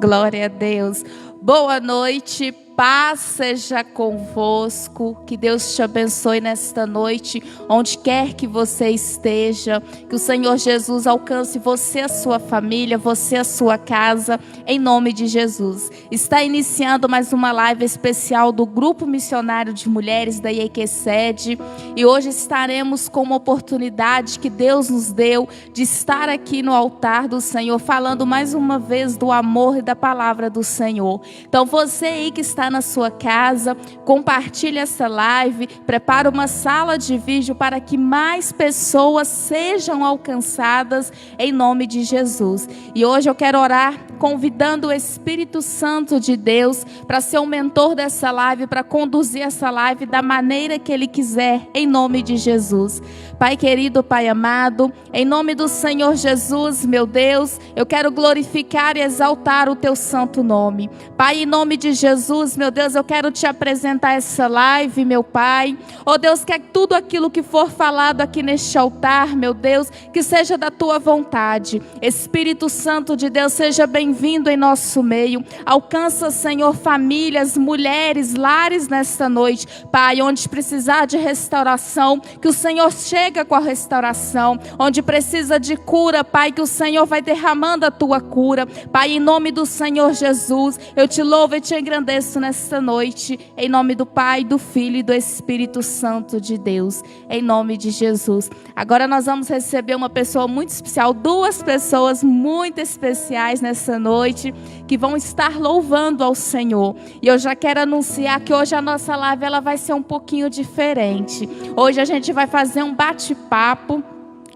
Glória a Deus. Boa noite, paz seja convosco, que Deus te abençoe nesta noite, onde quer que você esteja, que o Senhor Jesus alcance você, a sua família, você, a sua casa, em nome de Jesus. Está iniciando mais uma live especial do Grupo Missionário de Mulheres da IEQSED, e hoje estaremos com uma oportunidade que Deus nos deu de estar aqui no altar do Senhor, falando mais uma vez do amor e da palavra do Senhor. Então você aí que está na sua casa, compartilhe essa live, prepara uma sala de vídeo para que mais pessoas sejam alcançadas em nome de Jesus. E hoje eu quero orar convidando o Espírito Santo de Deus para ser o mentor dessa live, para conduzir essa live da maneira que Ele quiser, em nome de Jesus. Pai querido, Pai amado, em nome do Senhor Jesus, meu Deus, eu quero glorificar e exaltar o Teu santo nome. Pai, em nome de Jesus, meu Deus, eu quero Te apresentar essa live, meu Pai. Oh Deus, que tudo aquilo que for falado aqui neste altar, meu Deus, que seja da Tua vontade. Espírito Santo de Deus, seja bem-vindo em nosso meio. Alcança, Senhor, famílias, mulheres, lares nesta noite. Pai, onde precisar de restauração, que o Senhor chegue com a restauração, onde precisa de cura, Pai, que o Senhor vai derramando a Tua cura, Pai, em nome do Senhor Jesus, eu Te louvo e Te engrandeço nesta noite, em nome do Pai, do Filho e do Espírito Santo de Deus, em nome de Jesus. Agora nós vamos receber uma pessoa muito especial, duas pessoas muito especiais nessa noite, que vão estar louvando ao Senhor, e eu já quero anunciar que hoje a nossa live ela vai ser um pouquinho diferente. Hoje a gente vai fazer um bate-papo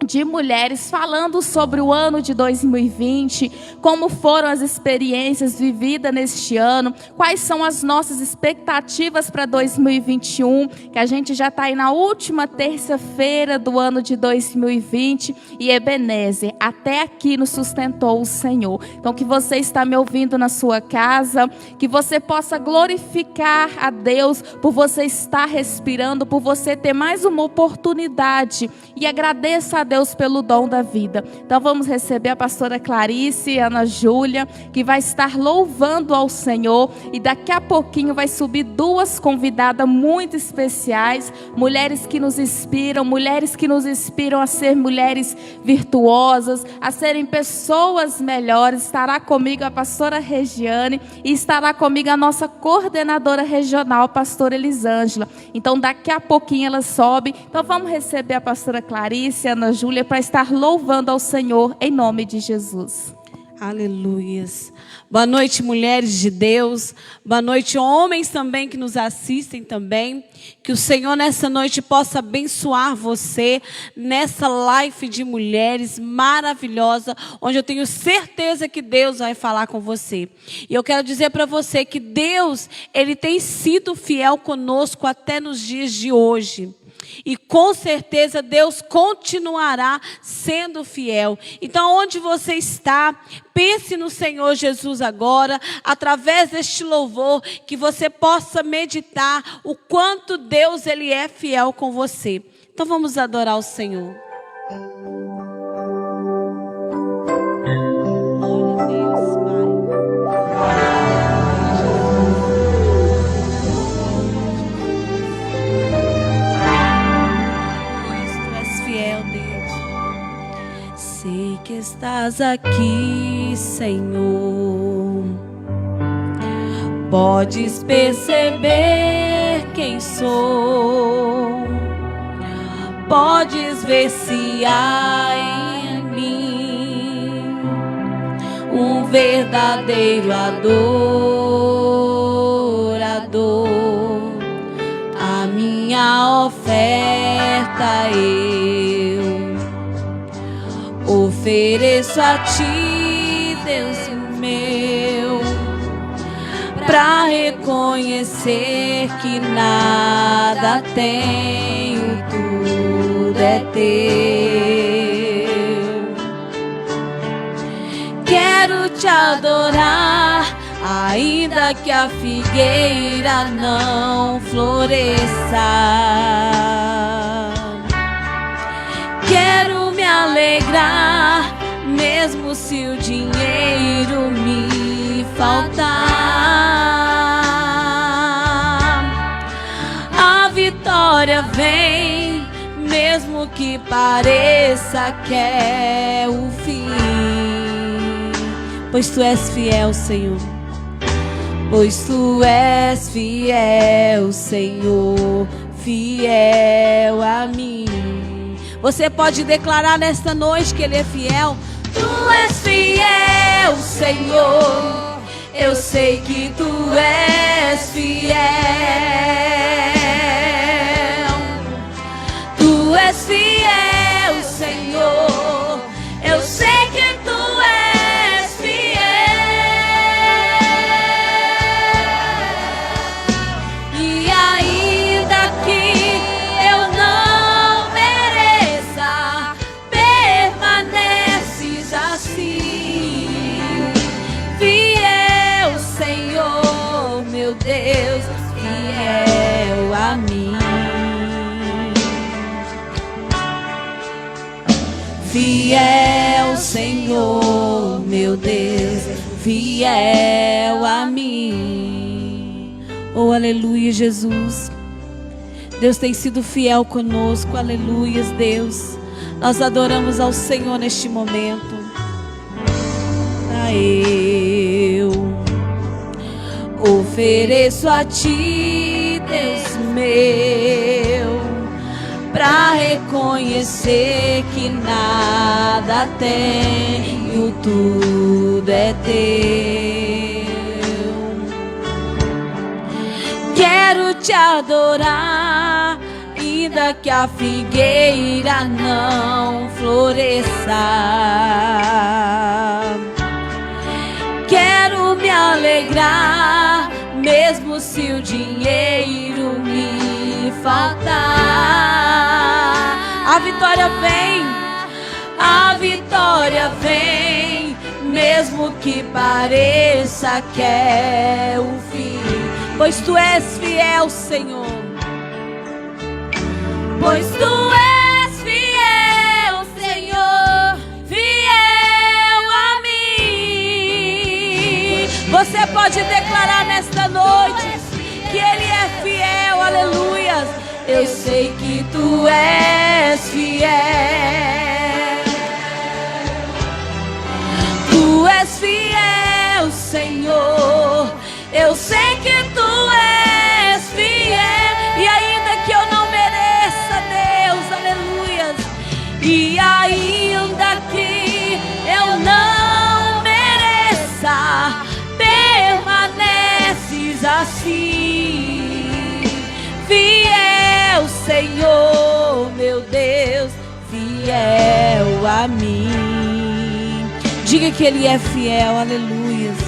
de mulheres falando sobre o ano de 2020, como foram as experiências vividas neste ano, quais são as nossas expectativas para 2021, que a gente já está aí na última terça-feira do ano de 2020, e Ebenezer, até aqui nos sustentou o Senhor. Então que você está me ouvindo na sua casa, que você possa glorificar a Deus por você estar respirando, por você ter mais uma oportunidade, e agradeça a Deus pelo dom da vida. Então vamos receber a pastora Clarice e a Ana Júlia, que vai estar louvando ao Senhor, e daqui a pouquinho vai subir duas convidadas muito especiais, mulheres que nos inspiram a ser mulheres virtuosas, a serem pessoas melhores. Estará comigo a pastora Regiane e estará comigo a nossa coordenadora regional, a pastora Elisângela. Então daqui a pouquinho ela sobe. Então vamos receber a pastora Clarice e a Ana Júlia para estar louvando ao Senhor em nome de Jesus. Aleluias. Boa noite, mulheres de Deus. Boa noite, homens também que nos assistem também. Que o Senhor nessa noite possa abençoar você nessa live de mulheres maravilhosa, onde eu tenho certeza que Deus vai falar com você. E eu quero dizer para você que Deus, Ele tem sido fiel conosco até nos dias de hoje. E com certeza Deus continuará sendo fiel. Então onde você está, pense no Senhor Jesus agora, através deste louvor, que você possa meditar o quanto Deus Ele é fiel com você. Então vamos adorar o Senhor. Glória a Deus, Pai. Sei que estás aqui, Senhor. Podes perceber quem sou. Podes ver se há em mim um verdadeiro adorador. A minha oferta eu ofereço a Ti, Deus meu, pra reconhecer que nada tenho, tudo é Teu. Quero Te adorar, ainda que a figueira não floresça. Quero me alegrar mesmo se o dinheiro me faltar. A vitória vem, mesmo que pareça que é o fim, pois tu és fiel, Senhor. Pois tu és fiel, Senhor, fiel a mim. Você pode declarar nesta noite que Ele é fiel. Tu és fiel, Senhor. Eu sei que tu és fiel. Tu és fiel, Senhor. Eu sei que tu és fiel. E ainda que eu não mereça, permaneces assim. Fiel, Senhor, meu Deus, fiel a mim. Fiel, Senhor, meu Deus, fiel a mim. Oh, aleluia, Jesus. Deus tem sido fiel conosco, aleluias, Deus. Nós adoramos ao Senhor neste momento. Eu ofereço a Ti, Deus meu, pra reconhecer que nada tenho, tudo é Teu. Quero Te adorar, ainda que a figueira não floresça. Quero me alegrar, mesmo se o dinheiro me faltar. A vitória vem, mesmo que pareça que é o fim. Pois Tu és fiel, Senhor. Pois Tu és fiel, Senhor, fiel a mim. Você pode declarar nesta noite que Ele é fiel, aleluias. Eu sei que Tu és fiel. Tu és fiel, Senhor. Eu sei que Tu és fiel. E ainda que eu não mereça, Deus, aleluias. E ainda que eu não mereça, permaneces assim. Fiel, Senhor, meu Deus, fiel a mim. Diga que Ele é fiel, aleluias.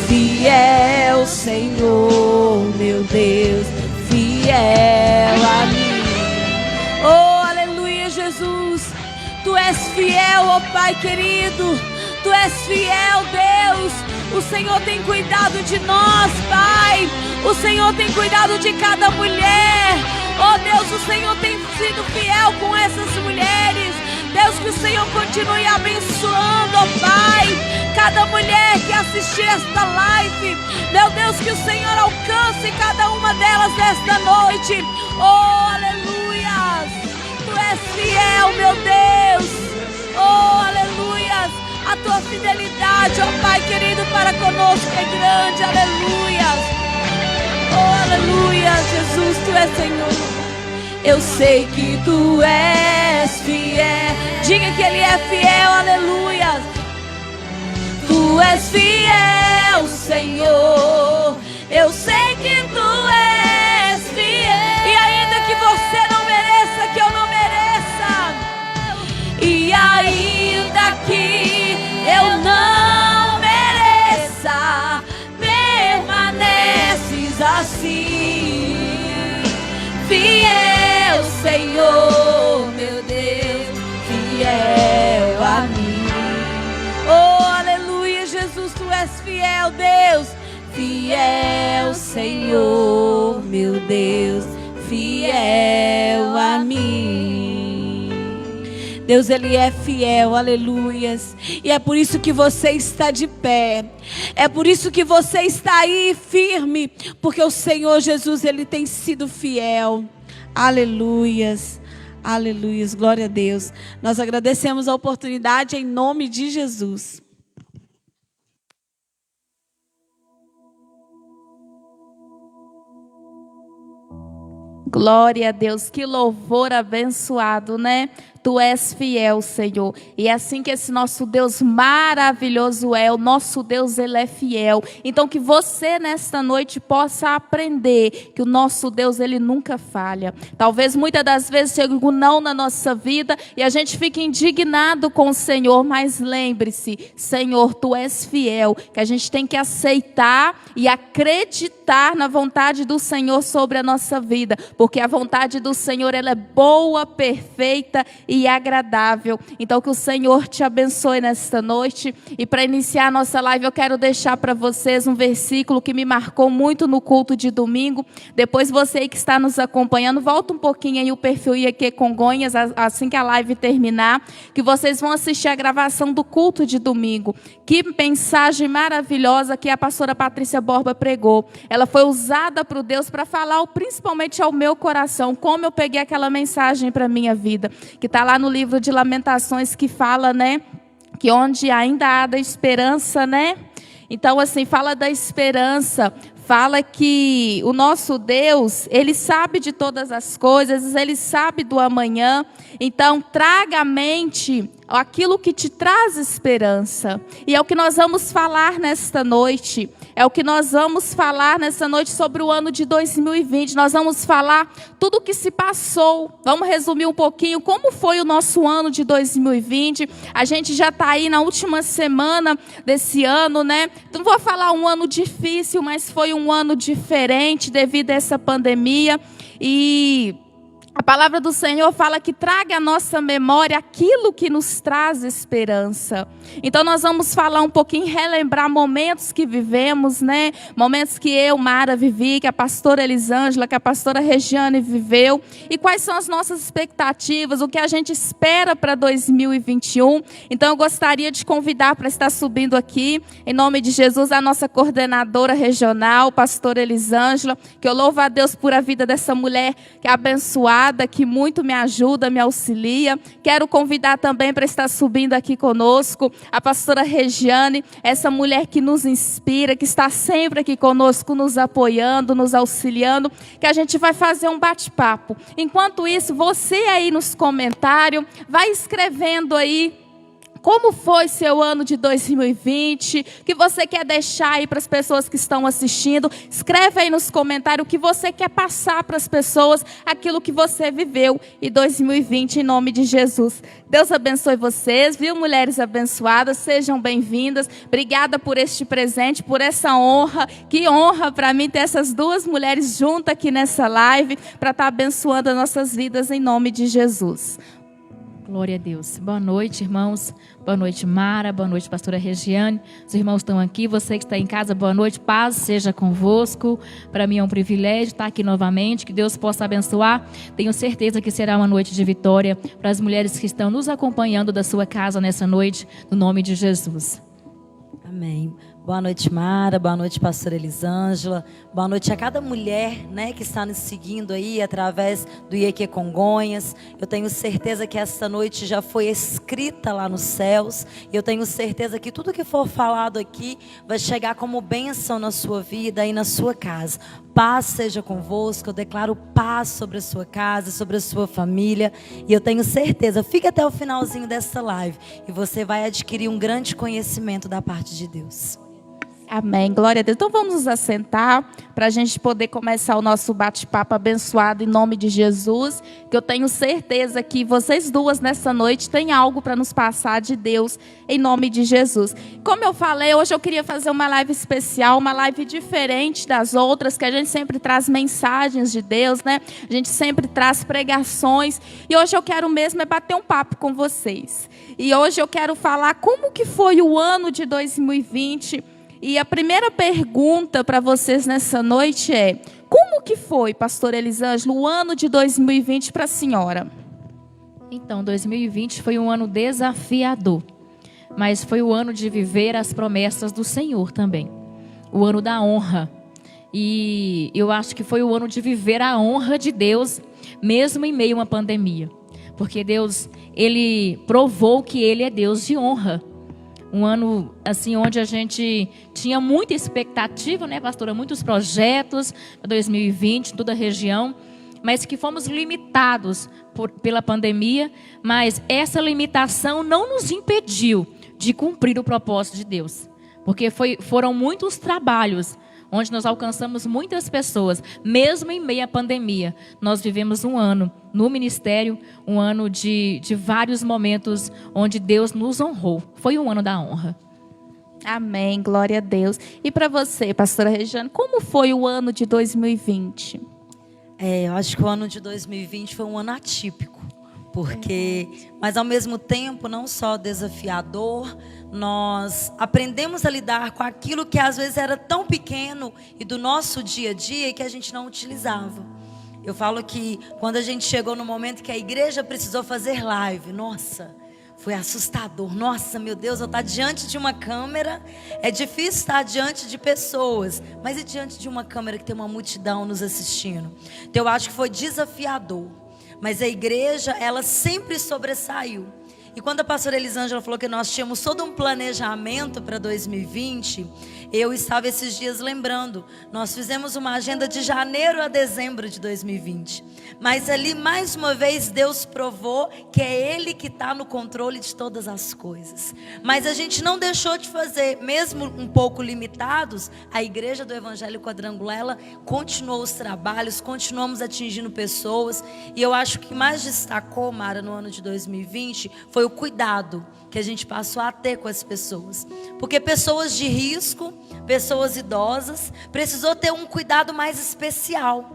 Fiel, Senhor, meu Deus, fiel a mim. Oh, aleluia, Jesus. Tu és fiel, oh Pai querido. Tu és fiel, Deus. O Senhor tem cuidado de nós, Pai. O Senhor tem cuidado de cada mulher. Oh Deus, o Senhor tem sido fiel com essas mulheres. Deus, que o Senhor continue abençoando, oh Pai, cada mulher que assistir esta live. Meu Deus, que o Senhor alcance cada uma delas nesta noite. Oh, aleluias. Tu és fiel, meu Deus. Oh, aleluias. A Tua fidelidade, oh Pai querido, para conosco é grande, aleluias. Oh, aleluia, Jesus, Tu és Senhor. Eu sei que Tu és fiel. Diga que Ele é fiel, aleluia. Tu és fiel, Senhor. Eu sei que Tu és fiel. E ainda que você não mereça, que eu não mereça, e ainda que eu não mereça, permaneces assim. Fiel, Senhor, meu Deus, fiel a mim. Oh, aleluia, Jesus, Tu és fiel, Deus. Fiel, Senhor, meu Deus, fiel a mim. Deus, Ele é fiel, aleluias. E é por isso que você está de pé. É por isso que você está aí firme. Porque o Senhor Jesus, Ele tem sido fiel. Aleluias. Aleluias, glória a Deus. Nós agradecemos a oportunidade em nome de Jesus. Glória a Deus, que louvor abençoado, né? Tu és fiel, Senhor. E é assim que esse nosso Deus maravilhoso é. O nosso Deus, Ele é fiel. Então que você nesta noite possa aprender que o nosso Deus, Ele nunca falha. Talvez muitas das vezes chegue um não na nossa vida e a gente fique indignado com o Senhor. Mas lembre-se, Senhor, Tu és fiel. Que a gente tem que aceitar e acreditar na vontade do Senhor sobre a nossa vida. Porque a vontade do Senhor, ela é boa, perfeita e agradável. Então que o Senhor te abençoe nesta noite. E para iniciar a nossa live, eu quero deixar para vocês um versículo que me marcou muito no culto de domingo. Depois você que está nos acompanhando, volta um pouquinho aí o perfil IEQ Congonhas, assim que a live terminar, que vocês vão assistir a gravação do culto de domingo. Que mensagem maravilhosa que a pastora Patrícia Borba pregou. Ela foi usada por Deus para falar principalmente ao meu coração, como eu peguei aquela mensagem para a minha vida, que está lá no livro de Lamentações, que fala, né, que onde ainda há da esperança, né? Então, assim, fala da esperança, fala que o nosso Deus, Ele sabe de todas as coisas, Ele sabe do amanhã. Então, traga à mente aquilo que te traz esperança. E é o que nós vamos falar nesta noite. É o que nós vamos falar nessa noite sobre o ano de 2020. Nós vamos falar tudo o que se passou. Vamos resumir um pouquinho como foi o nosso ano de 2020. A gente já está aí na última semana desse ano, né? Então, não vou falar um ano difícil, mas foi um ano diferente devido a essa pandemia. E a palavra do Senhor fala que traga à nossa memória aquilo que nos traz esperança. Então nós vamos falar um pouquinho, relembrar momentos que vivemos, né? Momentos que eu, Mara, vivi, que a pastora Elisângela, que a pastora Regiane viveu. E quais são as nossas expectativas, o que a gente espera para 2021. Então eu gostaria de convidar para estar subindo aqui, em nome de Jesus, a nossa coordenadora regional, pastora Elisângela, que eu louvo a Deus por a vida dessa mulher que é abençoada, que muito me ajuda, me auxilia. Quero convidar também para estar subindo aqui conosco a pastora Regiane, essa mulher que nos inspira, que está sempre aqui conosco, nos apoiando, nos auxiliando, que a gente vai fazer um bate-papo. Enquanto isso, você aí nos comentários, vai escrevendo aí como foi seu ano de 2020, que você quer deixar aí para as pessoas que estão assistindo. Escreve aí nos comentários o que você quer passar para as pessoas, aquilo que você viveu em 2020, em nome de Jesus. Deus abençoe vocês, viu, mulheres abençoadas, sejam bem-vindas. Obrigada por este presente, por essa honra. Que honra para mim ter essas duas mulheres juntas aqui nessa live, para estar abençoando as nossas vidas em nome de Jesus. Glória a Deus. Boa noite, irmãos. Boa noite, Mara. Boa noite, pastora Regiane. Os irmãos estão aqui. Você que está em casa, boa noite. Paz seja convosco. Para mim é um privilégio estar aqui novamente. Que Deus possa abençoar. Tenho certeza que será uma noite de vitória para as mulheres que estão nos acompanhando da sua casa nessa noite, no nome de Jesus. Amém. Boa noite, Mara. Boa noite, pastora Elisângela. Boa noite a cada mulher, né, que está nos seguindo aí através do IEQ Congonhas. Eu tenho certeza que esta noite já foi escrita lá nos céus. E eu tenho certeza que tudo que for falado aqui vai chegar como bênção na sua vida e na sua casa. Paz seja convosco. Eu declaro paz sobre a sua casa, sobre a sua família. E eu tenho certeza, fica até o finalzinho dessa live e você vai adquirir um grande conhecimento da parte de Deus. Amém, glória a Deus. Então vamos nos assentar para a gente poder começar o nosso bate-papo abençoado em nome de Jesus, que eu tenho certeza que vocês duas nessa noite têm algo para nos passar de Deus em nome de Jesus. Como eu falei, hoje eu queria fazer uma live especial, uma live diferente das outras, que a gente sempre traz mensagens de Deus, né? A gente sempre traz pregações e hoje eu quero mesmo é bater um papo com vocês. E hoje eu quero falar como que foi o ano de 2020. E a primeira pergunta para vocês nessa noite é: como que foi, pastora Elisângela, o ano de 2020 para a senhora? Então, 2020 foi um ano desafiador, mas foi o ano de viver as promessas do Senhor também. O ano da honra. E eu acho que foi o ano de viver a honra de Deus, mesmo em meio a uma pandemia. Porque Deus, Ele provou que Ele é Deus de honra. Um ano assim onde a gente tinha muita expectativa, né, pastora? Muitos projetos para 2020 em toda a região, mas que fomos limitados pela pandemia. Mas essa limitação não nos impediu de cumprir o propósito de Deus. Porque foram muitos trabalhos onde nós alcançamos muitas pessoas, mesmo em meio à pandemia. Nós vivemos um ano no ministério, um ano de vários momentos onde Deus nos honrou. Foi um ano da honra. Amém, glória a Deus. E para você, pastora Regiane, como foi o ano de 2020? Eu acho que o ano de 2020 foi um ano atípico. Mas ao mesmo tempo, não só desafiador, nós aprendemos a lidar com aquilo que às vezes era tão pequeno e do nosso dia a dia que a gente não utilizava. Eu falo que quando a gente chegou no momento que a igreja precisou fazer live, nossa, foi assustador. Nossa, meu Deus, eu estar diante de uma câmera, é difícil estar diante de pessoas, mas e diante de uma câmera que tem uma multidão nos assistindo? Então eu acho que foi desafiador. Mas a igreja, ela sempre sobressaiu. E quando a pastora Elisângela falou que nós tínhamos todo um planejamento para 2020, eu estava esses dias lembrando, nós fizemos uma agenda de janeiro a dezembro de 2020. Mas ali, mais uma vez, Deus provou que é Ele que está no controle de todas as coisas. Mas a gente não deixou de fazer, mesmo um pouco limitados, a igreja do Evangelho Quadrangular, ela continuou os trabalhos, continuamos atingindo pessoas. E eu acho que mais destacou, Mara, no ano de 2020, foi o cuidado que a gente passou a ter com as pessoas. Porque pessoas de risco, pessoas idosas, precisou ter um cuidado mais especial.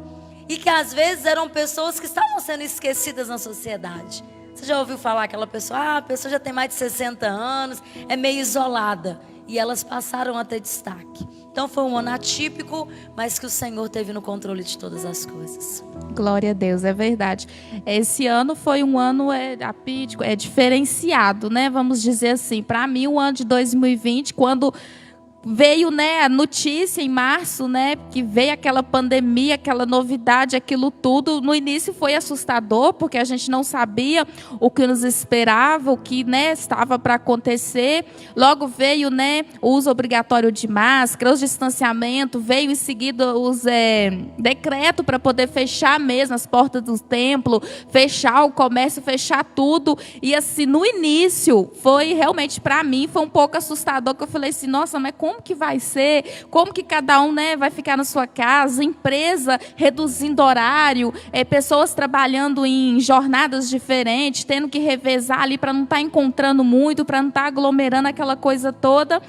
E que às vezes eram pessoas que estavam sendo esquecidas na sociedade. Você já ouviu falar aquela pessoa, a pessoa já tem mais de 60 anos, é meio isolada. E elas passaram a ter destaque. Então foi um ano atípico, mas que o Senhor teve no controle de todas as coisas. Glória a Deus, é verdade. Esse ano foi um ano atípico, diferenciado, né? Vamos dizer assim. Para mim, o ano de 2020, quando veio, né, a notícia em março, né, que veio aquela pandemia, aquela novidade, aquilo tudo, no início foi assustador, porque a gente não sabia o que nos esperava, o que, né, estava para acontecer. Logo veio, né, o uso obrigatório de máscara, o distanciamento, veio em seguida os decreto para poder fechar mesmo as portas do templo, fechar o comércio, fechar tudo. E assim, no início, foi realmente, para mim, foi um pouco assustador, que eu falei assim, nossa, mas como que vai ser? Como que cada um, né, vai ficar na sua casa? Empresa reduzindo horário, pessoas trabalhando em jornadas diferentes, tendo que revezar ali para não estar encontrando muito, para não estar aglomerando aquela coisa toda.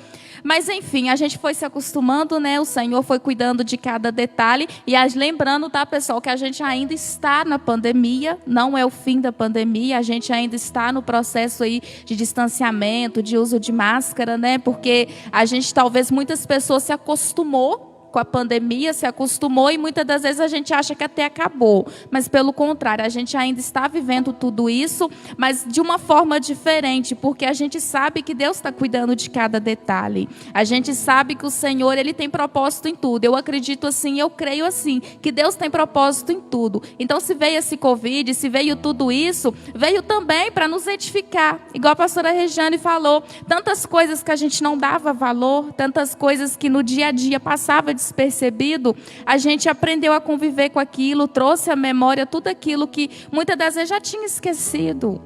Mas enfim, a gente foi se acostumando, né? O Senhor foi cuidando de cada detalhe. E lembrando, tá, pessoal, que a gente ainda está na pandemia, não é o fim da pandemia, a gente ainda está no processo aí de distanciamento, de uso de máscara, né? Porque a gente, talvez muitas pessoas se acostumou com a pandemia, se acostumou, e muitas das vezes a gente acha que até acabou, mas pelo contrário, a gente ainda está vivendo tudo isso, mas de uma forma diferente, porque a gente sabe que Deus está cuidando de cada detalhe, a gente sabe que o Senhor, Ele tem propósito em tudo. Eu acredito assim, eu creio assim, que Deus tem propósito em tudo. Então, se veio esse Covid, se veio tudo isso, veio também para nos edificar, igual a pastora Regiane falou, tantas coisas que a gente não dava valor, tantas coisas que no dia a dia passava despercebido, a gente aprendeu a conviver com aquilo, trouxe à memória tudo aquilo que muitas das vezes já tinha esquecido.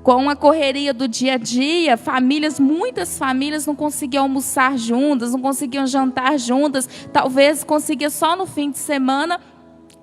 Com a correria do dia a dia, muitas famílias não conseguiam almoçar juntas, não conseguiam jantar juntas, talvez conseguia só no fim de semana.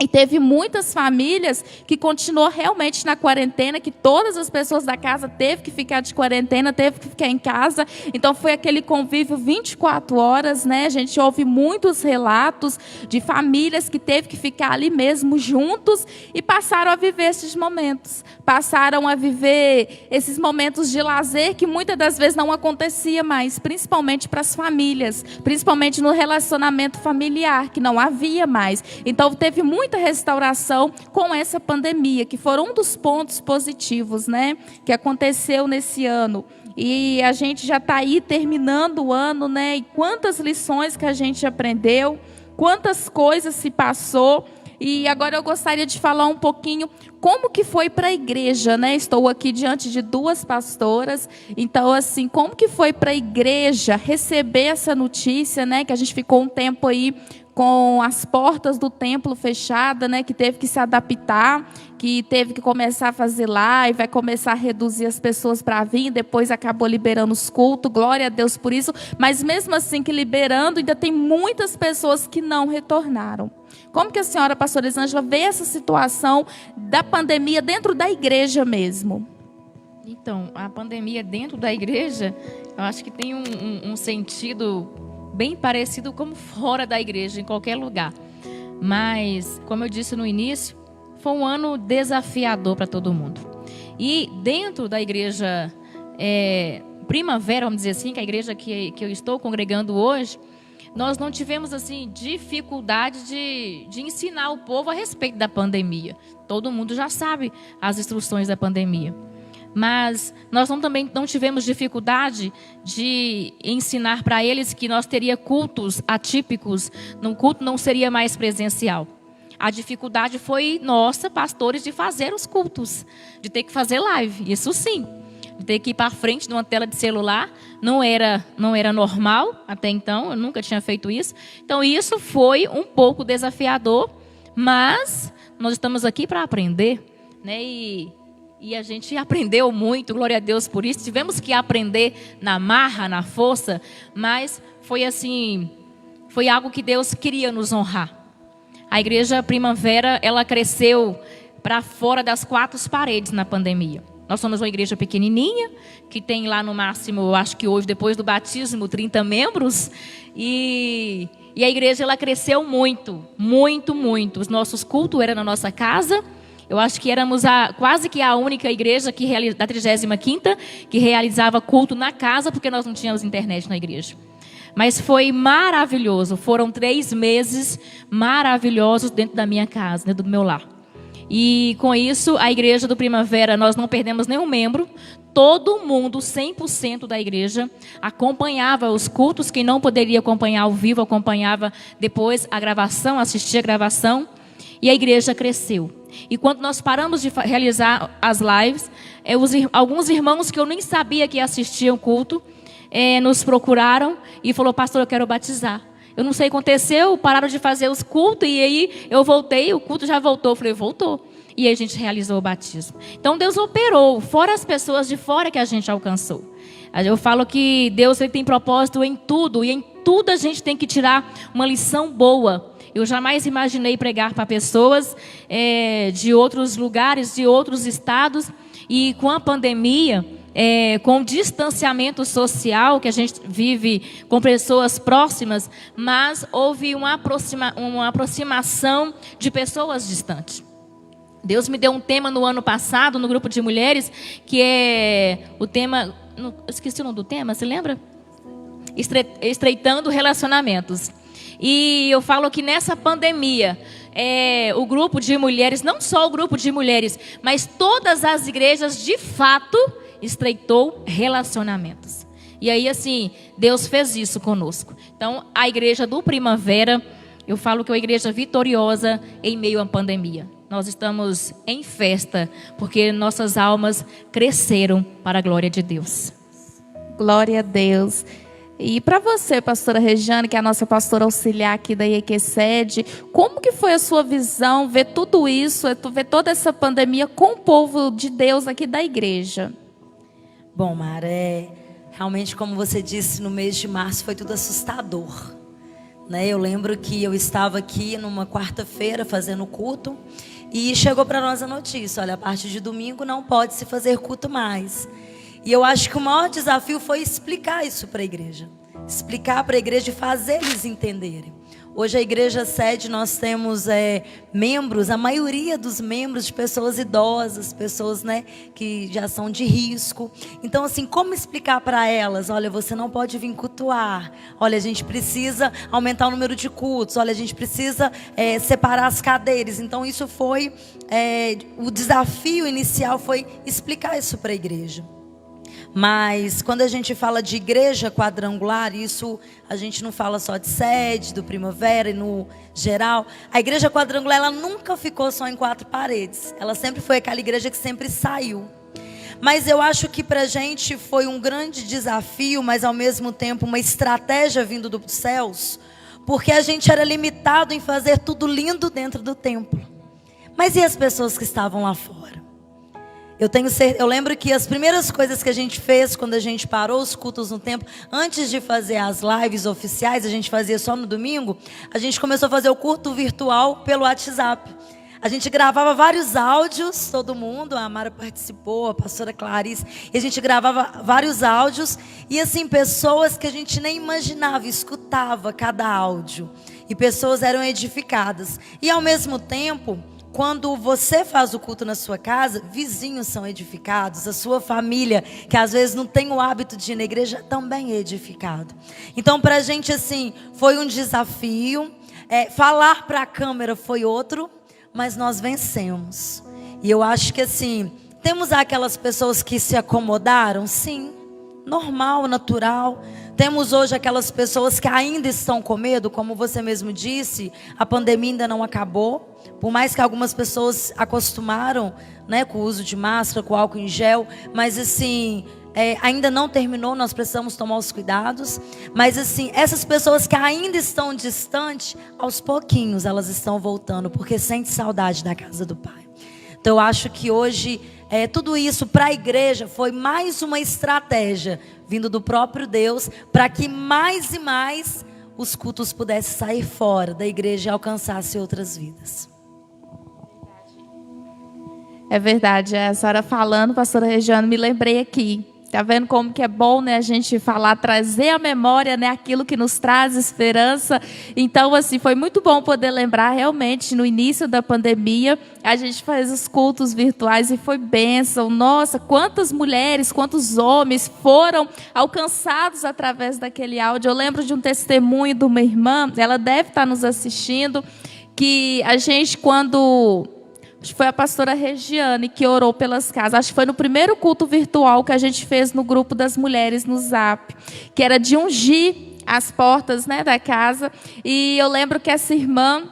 E teve muitas famílias que continuou realmente na quarentena, que todas as pessoas da casa teve que ficar de quarentena, teve que ficar em casa. Então foi aquele convívio 24 horas, né? A gente ouve muitos relatos de famílias que teve que ficar ali mesmo juntos e passaram a viver esses momentos. Passaram a viver esses momentos de lazer que muitas das vezes não acontecia mais, principalmente para as famílias, principalmente no relacionamento familiar, que não havia mais. Então teve muitas muita restauração com essa pandemia, que foram um dos pontos positivos, né, que aconteceu nesse ano. E a gente já está aí terminando o ano, né, e quantas lições que a gente aprendeu, quantas coisas se passou. E agora eu gostaria de falar um pouquinho como que foi para a igreja, né? Estou aqui diante de 2 pastoras, então assim, como que foi para a igreja receber essa notícia, né? Que a gente ficou um tempo aí com as portas do templo fechadas, né? Que teve que se adaptar, que teve que começar a fazer live, vai começar a reduzir as pessoas para vir, depois acabou liberando os cultos, glória a Deus por isso, mas mesmo assim que liberando, ainda tem muitas pessoas que não retornaram. Como que a senhora, pastora Elisângela, vê essa situação da pandemia dentro da igreja mesmo? Então, a pandemia dentro da igreja, eu acho que tem um sentido bem parecido como fora da igreja, em qualquer lugar. Mas, como eu disse no início, foi um ano desafiador para todo mundo. E dentro da igreja Primavera, vamos dizer assim, que é a igreja que eu estou congregando hoje, nós não tivemos assim dificuldade de ensinar o povo a respeito da pandemia. Todo mundo já sabe as instruções da pandemia. Mas nós também não tivemos dificuldade de ensinar para eles que nós teríamos cultos atípicos, no culto não seria mais presencial. A dificuldade foi nossa, pastores, de fazer os cultos, de ter que fazer live, isso sim. De ter que ir para frente de uma tela de celular, não era normal até então, eu nunca tinha feito isso. Então isso foi um pouco desafiador, mas nós estamos aqui para aprender, né? E a gente aprendeu muito, glória a Deus por isso. Tivemos que aprender na marra, na força, mas foi assim, foi algo que Deus queria nos honrar. A igreja Primavera, ela cresceu para fora das 4 paredes na pandemia. Nós somos uma igreja pequenininha, que tem lá no máximo, eu acho que hoje, depois do batismo, 30 membros. E a igreja, ela cresceu muito, muito, muito. Os nossos cultos eram na nossa casa. Eu acho que éramos quase que a única igreja da 35ª que realizava culto na casa, porque nós não tínhamos internet na igreja. Mas foi maravilhoso. Foram 3 meses maravilhosos dentro da minha casa, dentro do meu lar. E com isso, a igreja do Primavera, nós não perdemos nenhum membro. Todo mundo, 100% da igreja, acompanhava os cultos. Quem não poderia acompanhar ao vivo, acompanhava depois a gravação, assistia a gravação. E a igreja cresceu. E quando nós paramos de realizar as lives, alguns irmãos que eu nem sabia que assistiam o culto, nos procuraram e falou: pastor, eu quero batizar. Eu não sei o que aconteceu, pararam de fazer os cultos e aí eu voltei, o culto já voltou. Eu falei: voltou. E aí a gente realizou o batismo. Então Deus operou, fora as pessoas de fora que a gente alcançou. Eu falo que Deus, ele tem propósito em tudo, e em tudo a gente tem que tirar uma lição boa. Eu jamais imaginei pregar para pessoas de outros lugares, de outros estados, e com a pandemia, com o distanciamento social que a gente vive com pessoas próximas, mas houve uma aproximação de pessoas distantes. Deus me deu um tema no ano passado, no grupo de mulheres, que é o tema... Eu esqueci o nome do tema, você lembra? Estreitando relacionamentos. E eu falo que nessa pandemia, o grupo de mulheres, não só o grupo de mulheres, mas todas as igrejas, de fato, estreitou relacionamentos. E aí, assim, Deus fez isso conosco. Então, a igreja do Primavera, eu falo que é uma igreja vitoriosa em meio à pandemia. Nós estamos em festa, porque nossas almas cresceram para a glória de Deus. Glória a Deus. E para você, pastora Regiane, que é a nossa pastora auxiliar aqui da IEQ-Sede, como que foi a sua visão, ver tudo isso, ver toda essa pandemia com o povo de Deus aqui da igreja? Bom, Mara, realmente, como você disse, no mês de março foi tudo assustador, né? Eu lembro que eu estava aqui numa quarta-feira fazendo culto e chegou para nós a notícia: olha, a partir de domingo não pode se fazer culto mais. E eu acho que o maior desafio foi explicar isso para a igreja. Explicar para a igreja e fazer eles entenderem. Hoje a igreja sede nós temos membros, a maioria dos membros de pessoas idosas, pessoas, né, que já são de risco. Então assim, como explicar para elas? Olha, você não pode vir cultuar. Olha, a gente precisa aumentar o número de cultos. Olha, a gente precisa separar as cadeiras. Então isso foi, o desafio inicial foi explicar isso para a igreja. Mas quando a gente fala de igreja quadrangular, isso a gente não fala só de sede, do Primavera e no geral. A igreja quadrangular, ela nunca ficou só em 4 paredes. Ela sempre foi aquela igreja que sempre saiu. Mas eu acho que pra gente foi um grande desafio, mas ao mesmo tempo uma estratégia vindo dos céus, porque a gente era limitado em fazer tudo lindo dentro do templo. Mas e as pessoas que estavam lá fora? Eu lembro que as primeiras coisas que a gente fez quando a gente parou os cultos no templo, antes de fazer as lives oficiais, a gente fazia só no domingo, a gente começou a fazer o culto virtual pelo WhatsApp. A gente gravava vários áudios, todo mundo, a Mara participou, a pastora Clarice, e a gente gravava vários áudios, e assim, pessoas que a gente nem imaginava, escutava cada áudio, e pessoas eram edificadas. E ao mesmo tempo, quando você faz o culto na sua casa, vizinhos são edificados, a sua família, que às vezes não tem o hábito de ir na igreja, também é edificado. Então, para a gente, assim, foi um desafio. Falar para a câmera foi outro, mas nós vencemos. E eu acho que, assim, temos aquelas pessoas que se acomodaram, sim, normal, natural. Temos hoje aquelas pessoas que ainda estão com medo, como você mesmo disse, a pandemia ainda não acabou. Por mais que algumas pessoas acostumaram, né, com o uso de máscara, com álcool em gel, mas assim, ainda não terminou, nós precisamos tomar os cuidados. Mas assim, essas pessoas que ainda estão distantes, aos pouquinhos elas estão voltando, porque sentem saudade da casa do Pai. Então eu acho que hoje, tudo isso para a igreja foi mais uma estratégia vindo do próprio Deus, para que mais e mais os cultos pudessem sair fora da igreja e alcançassem outras vidas. É verdade, a senhora falando, pastora Regiane, me lembrei aqui. Tá vendo como que é bom, né, a gente falar, trazer à memória, né, aquilo que nos traz esperança. Então, assim, foi muito bom poder lembrar realmente, no início da pandemia, a gente fez os cultos virtuais e foi bênção. Nossa, quantas mulheres, quantos homens foram alcançados através daquele áudio. Eu lembro de um testemunho de uma irmã, ela deve estar nos assistindo, que a gente, quando... Acho que foi a pastora Regiane que orou pelas casas. Acho que foi no primeiro culto virtual que a gente fez no grupo das mulheres no Zap, que era de ungir as portas, né, da casa. E eu lembro que essa irmã,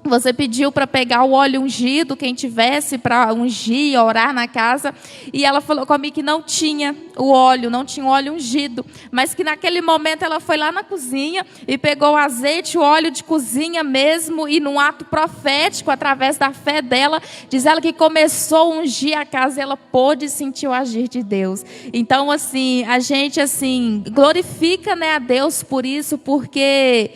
você pediu para pegar o óleo ungido, quem tivesse para ungir, orar na casa. E ela falou comigo que não tinha o óleo, não tinha o óleo ungido. Mas que naquele momento ela foi lá na cozinha e pegou o azeite, o óleo de cozinha mesmo. E num ato profético, através da fé dela, diz ela que começou a ungir a casa e ela pôde sentir o agir de Deus. Então, assim, a gente, assim, glorifica, né, a Deus por isso, porque...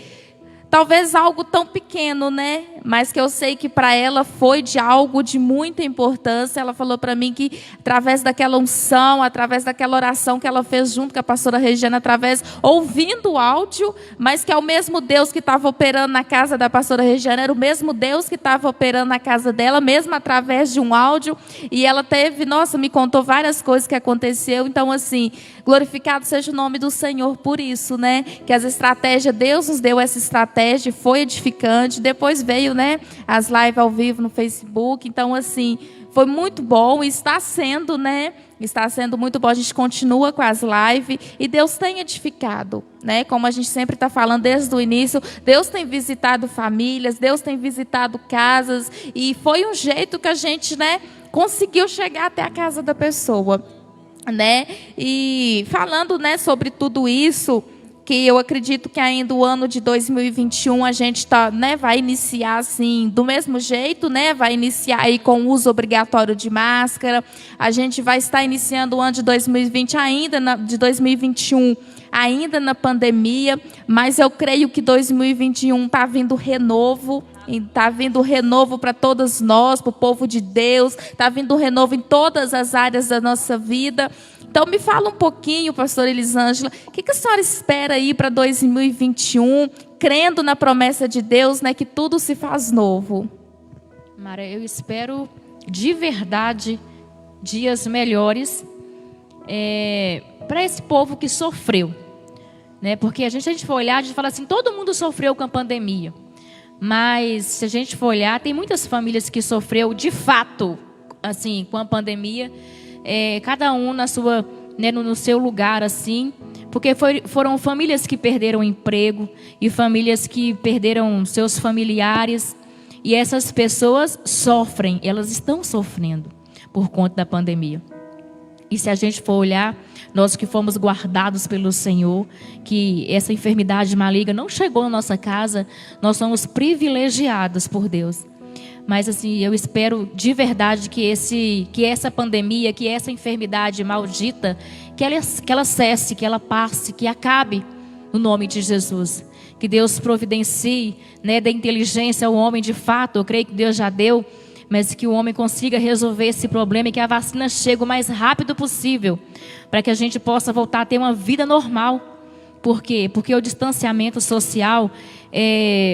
Talvez algo tão pequeno, né? Mas que eu sei que para ela foi de algo de muita importância. Ela falou para mim que através daquela unção, através daquela oração que ela fez junto com a pastora Regiane, ouvindo o áudio, mas que é o mesmo Deus que estava operando na casa da pastora Regiane, era o mesmo Deus que estava operando na casa dela, mesmo através de um áudio. E ela me contou várias coisas que aconteceu. Então, assim, glorificado seja o nome do Senhor por isso, né? Que as estratégias, Deus nos deu essa estratégia, foi edificante. Depois veio, né, as lives ao vivo no Facebook. Então, assim, foi muito bom e está sendo, né? Está sendo muito bom. A gente continua com as lives e Deus tem edificado, né? Como a gente sempre está falando desde o início, Deus tem visitado famílias, Deus tem visitado casas e foi um jeito que a gente, né, conseguiu chegar até a casa da pessoa, né? E falando, né, sobre tudo isso, que eu acredito que ainda o ano de 2021 a gente vai iniciar assim, do mesmo jeito, né? Vai iniciar aí com o uso obrigatório de máscara. A gente vai estar iniciando o ano de 2020 de 2021 ainda na pandemia, mas eu creio que 2021 está vindo renovo. Está vindo renovo para todos nós, para o povo de Deus. Está vindo renovo em todas as áreas da nossa vida. Então, me fala um pouquinho, pastora Elisângela, o que a senhora espera aí para 2021? crendo na promessa de Deus, né, que tudo se faz novo. Mara, eu espero de verdade dias melhores para esse povo que sofreu, né? Porque a gente for olhar, a gente fala assim, todo mundo sofreu com a pandemia. Mas se a gente for olhar, tem muitas famílias que sofreu de fato, assim, com a pandemia, cada um na sua, né, no seu lugar, assim, porque foram famílias que perderam emprego e famílias que perderam seus familiares, e essas pessoas sofrem, elas estão sofrendo por conta da pandemia. E se a gente for olhar, nós que fomos guardados pelo Senhor, que essa enfermidade maligna não chegou na nossa casa, nós somos privilegiados por Deus. Mas assim, eu espero de verdade que essa pandemia, que essa enfermidade maldita, que ela cesse, que ela passe, que acabe no nome de Jesus. Que Deus providencie, né, da inteligência ao homem de fato, eu creio que Deus já deu, mas que o homem consiga resolver esse problema e que a vacina chegue o mais rápido possível, para que a gente possa voltar a ter uma vida normal. Por quê? Porque o distanciamento social,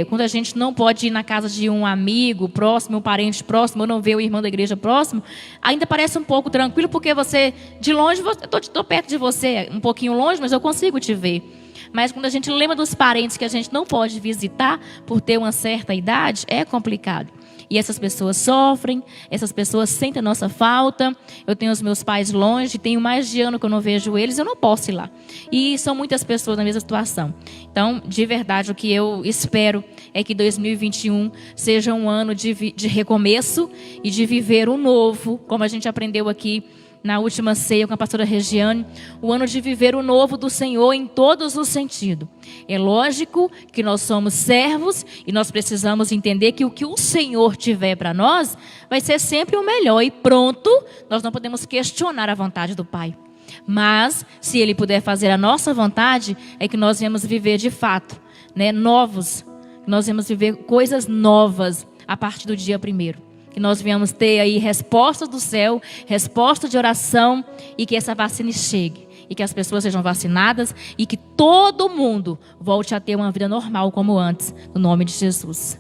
quando a gente não pode ir na casa de um amigo próximo, um parente próximo, ou não vê o irmão da igreja próximo, ainda parece um pouco tranquilo, porque você, de longe, eu estou perto de você, um pouquinho longe, mas eu consigo te ver. Mas quando a gente lembra dos parentes que a gente não pode visitar por ter uma certa idade, é complicado. E essas pessoas sofrem, essas pessoas sentem a nossa falta. Eu tenho os meus pais longe, tenho mais de ano que eu não vejo eles, eu não posso ir lá. E são muitas pessoas na mesma situação. Então, de verdade, o que eu espero é que 2021 seja um ano de recomeço e de viver o novo, como a gente aprendeu aqui na última ceia com a pastora Regiane, o ano de viver o novo do Senhor em todos os sentidos. É lógico que nós somos servos e nós precisamos entender que o que o Senhor tiver para nós vai ser sempre o melhor e pronto, nós não podemos questionar a vontade do Pai. Mas, se Ele puder fazer a nossa vontade, é que nós vamos viver de fato, né, novos, nós vamos viver coisas novas a partir do dia 1º. Que nós venhamos ter aí respostas do céu, resposta de oração, e que essa vacina chegue, e que as pessoas sejam vacinadas, e que todo mundo volte a ter uma vida normal como antes, no nome de Jesus.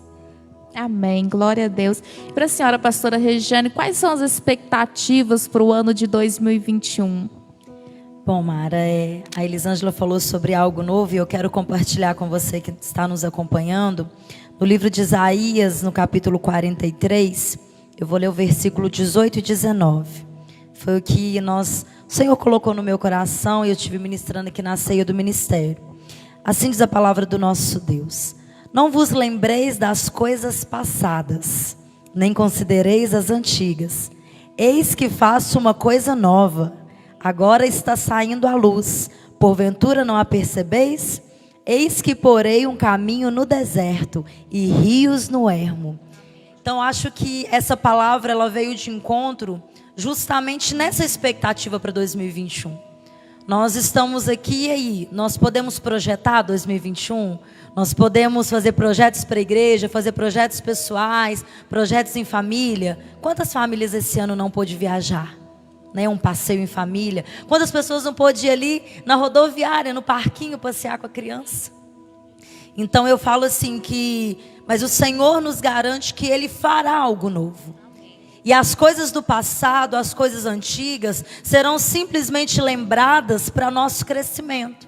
Amém, glória a Deus. E para a senhora, pastora Regiane, quais são as expectativas para o ano de 2021? Bom, Mara, a Elisângela falou sobre algo novo e eu quero compartilhar com você que está nos acompanhando. No livro de Isaías, no capítulo 43, eu vou ler o versículo 18 e 19. Foi o que o Senhor colocou no meu coração e eu estive ministrando aqui na ceia do ministério. Assim diz a palavra do nosso Deus: não vos lembreis das coisas passadas, nem considereis as antigas. Eis que faço uma coisa nova, agora está saindo à luz, porventura não a percebeis? Eis que porei um caminho no deserto e rios no ermo. Então acho que essa palavra ela veio de encontro justamente nessa expectativa para 2021. Nós estamos aqui e aí, nós podemos projetar 2021, nós podemos fazer projetos para a igreja, fazer projetos pessoais, projetos em família. Quantas famílias esse ano não pôde viajar? Né, um passeio em família. Quantas pessoas não pôde ir ali na rodoviária, no parquinho, passear com a criança? Então eu falo assim mas o Senhor nos garante que Ele fará algo novo. E as coisas do passado, as coisas antigas, serão simplesmente lembradas para nosso crescimento.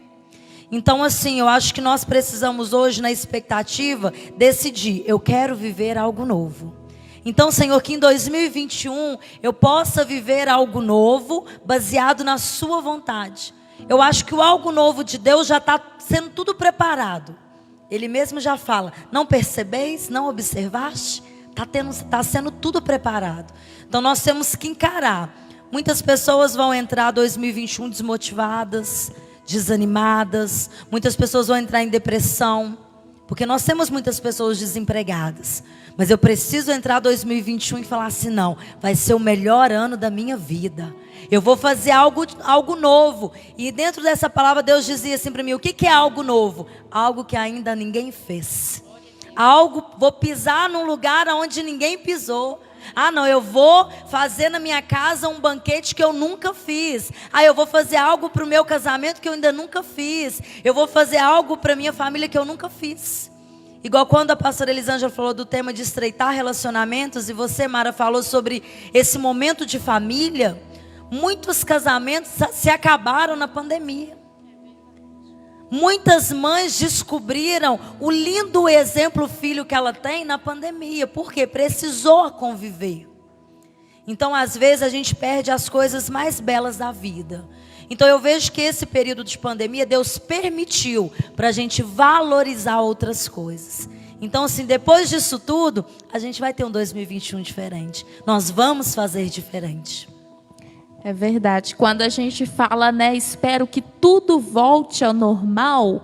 Então assim, eu acho que nós precisamos hoje, na expectativa, decidir: eu quero viver algo novo. Então, Senhor, que em 2021 eu possa viver algo novo, baseado na sua vontade. Eu acho que o algo novo de Deus já está sendo tudo preparado. Ele mesmo já fala: não percebeis, não observaste? Está sendo tudo preparado. Então nós temos que encarar. Muitas pessoas vão entrar 2021 desmotivadas, desanimadas. Muitas pessoas vão entrar em depressão, porque nós temos muitas pessoas desempregadas. Mas eu preciso entrar 2021 e falar assim: não, vai ser o melhor ano da minha vida. Eu vou fazer algo novo. E dentro dessa palavra Deus dizia assim para mim: o que é algo novo? Algo que ainda ninguém fez. Vou pisar num lugar onde ninguém pisou. Ah, não, eu vou fazer na minha casa um banquete que eu nunca fiz. Ah, eu vou fazer algo para o meu casamento que eu ainda nunca fiz. Eu vou fazer algo para minha família que eu nunca fiz. Igual quando a pastora Elisângela falou do tema de estreitar relacionamentos, e você, Mara, falou sobre esse momento de família. Muitos casamentos se acabaram na pandemia. Muitas mães descobriram o lindo exemplo filho que ela tem na pandemia. Porque precisou conviver. Então, às vezes, a gente perde as coisas mais belas da vida. Então, eu vejo que esse período de pandemia, Deus permitiu para a gente valorizar outras coisas. Então, assim, depois disso tudo, a gente vai ter um 2021 diferente. Nós vamos fazer diferente. É verdade. Quando a gente fala, né, espero que tudo volte ao normal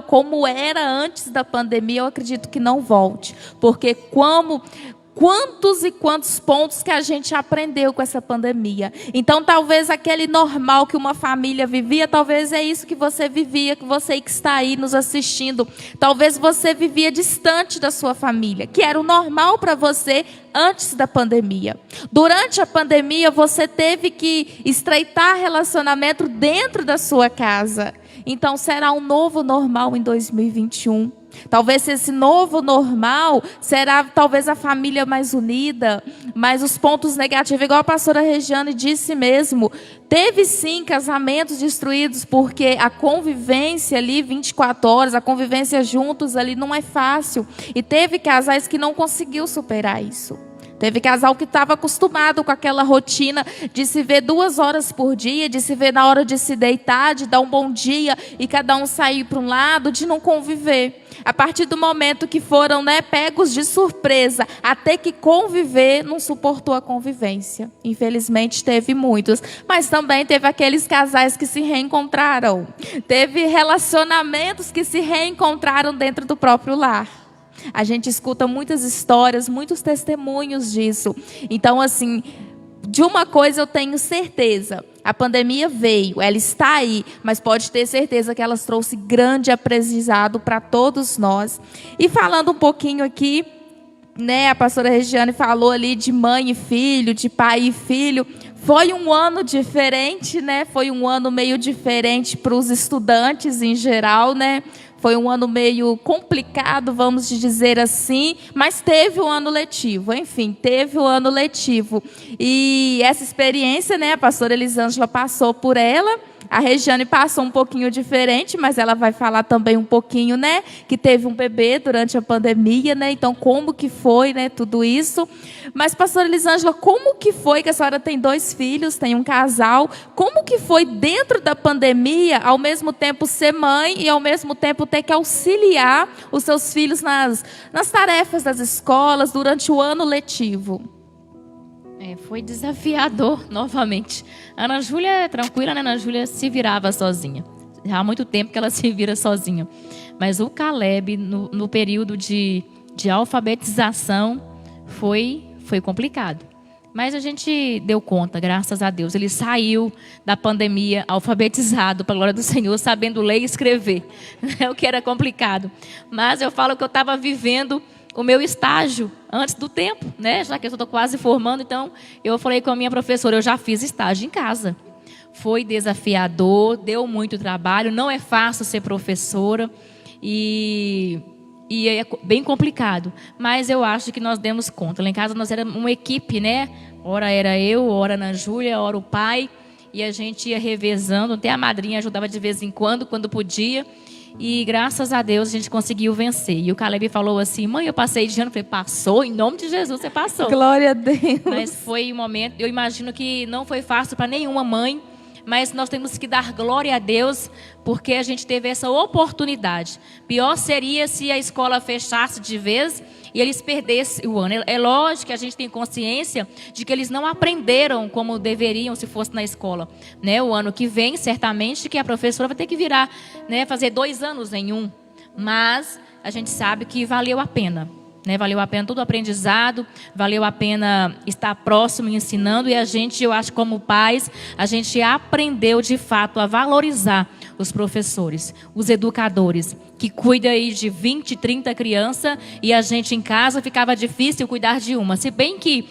como era antes da pandemia, eu acredito que não volte. Porque quantos e quantos pontos que a gente aprendeu com essa pandemia. Então, talvez aquele normal que uma família vivia, talvez é isso que você vivia, que você que está aí nos assistindo. Talvez você vivia distante da sua família, que era o normal para você antes da pandemia. Durante a pandemia, você teve que estreitar relacionamento dentro da sua casa. Então, será um novo normal em 2021. Talvez esse novo normal será talvez a família mais unida, mas os pontos negativos, igual a pastora Regiane disse mesmo, teve sim casamentos destruídos porque a convivência ali 24 horas, a convivência juntos ali não é fácil. E teve casais que não conseguiu superar isso. Teve casal que estava acostumado com aquela rotina de se ver 2 horas por dia, de se ver na hora de se deitar, de dar um bom dia e cada um sair para um lado, de não conviver. A partir do momento que foram, né, pegos de surpresa, a ter que conviver, não suportou a convivência. Infelizmente teve muitos, mas também teve aqueles casais que se reencontraram. Teve relacionamentos que se reencontraram dentro do próprio lar. A gente escuta muitas histórias, muitos testemunhos disso. Então, assim, de uma coisa eu tenho certeza. A pandemia veio, ela está aí, mas pode ter certeza que ela trouxe grande aprendizado para todos nós. E falando um pouquinho aqui, né, a pastora Regiane falou ali de mãe e filho, de pai e filho. Foi um ano diferente, né? Foi um ano meio diferente para os estudantes em geral, né? Foi um ano meio complicado, vamos dizer assim, mas teve o ano letivo. Enfim, teve o ano letivo. E essa experiência, né, a pastora Elisângela passou por ela. A Regiane passou um pouquinho diferente, mas ela vai falar também um pouquinho, né, que teve um bebê durante a pandemia, né? Então, como que foi, né, tudo isso? Mas, pastora Elisângela, como que foi que a senhora tem 2 filhos, tem um casal? Como que foi dentro da pandemia, ao mesmo tempo ser mãe e ao mesmo tempo ter que auxiliar os seus filhos nas tarefas das escolas durante o ano letivo? Foi desafiador novamente. A Ana Júlia é tranquila, né? A Ana Júlia se virava sozinha. Já há muito tempo que ela se vira sozinha. Mas o Caleb, no período de alfabetização, foi complicado. Mas a gente deu conta, graças a Deus. Ele saiu da pandemia alfabetizado, para a glória do Senhor, sabendo ler e escrever. É o que era complicado. Mas eu falo que eu estava vivendo o meu estágio antes do tempo, né? Já que eu estou quase formando, então eu falei com a minha professora, eu já fiz estágio em casa. Foi desafiador, deu muito trabalho, não é fácil ser professora e é bem complicado. Mas eu acho que nós demos conta. Lá em casa nós éramos uma equipe, né? Ora era eu, ora Ana Júlia, ora o pai. E a gente ia revezando, até a madrinha ajudava de vez em quando podia. E graças a Deus a gente conseguiu vencer. E o Caleb falou assim, mãe, eu passei de ano. Eu falei, passou? Em nome de Jesus você passou. Glória a Deus. Mas foi um momento, eu imagino que não foi fácil para nenhuma mãe. Mas nós temos que dar glória a Deus, porque a gente teve essa oportunidade. Pior seria se a escola fechasse de vez e eles perdessem o ano. É lógico que a gente tem consciência de que eles não aprenderam como deveriam se fosse na escola. Né? O ano que vem, certamente, que a professora vai ter que virar, né, fazer 2 anos em um. Mas a gente sabe que valeu a pena. Né? Valeu a pena todo o aprendizado, valeu a pena estar próximo e ensinando. E a gente, eu acho, como pais, a gente aprendeu de fato a valorizar os professores, os educadores, que cuidam aí de 20, 30 crianças, e a gente em casa ficava difícil cuidar de uma. Se bem que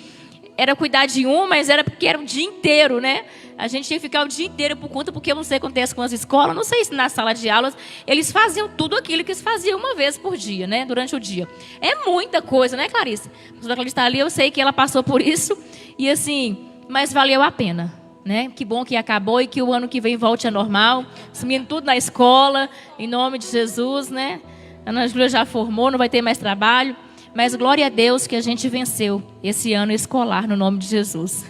era cuidar de uma, mas era porque era o dia inteiro, né? A gente tinha que ficar o dia inteiro por conta, porque eu não sei o que acontece com as escolas, não sei se na sala de aulas eles faziam tudo aquilo que eles faziam uma vez por dia, né? Durante o dia. É muita coisa, né, Clarice? A professora Clarice está ali, eu sei que ela passou por isso, e assim, mas valeu a pena, né? Que bom que acabou e que o ano que vem volte ao normal. Os meninos tudo na escola, em nome de Jesus, né? A Ana Júlia já formou, não vai ter mais trabalho, mas glória a Deus que a gente venceu esse ano escolar no nome de Jesus.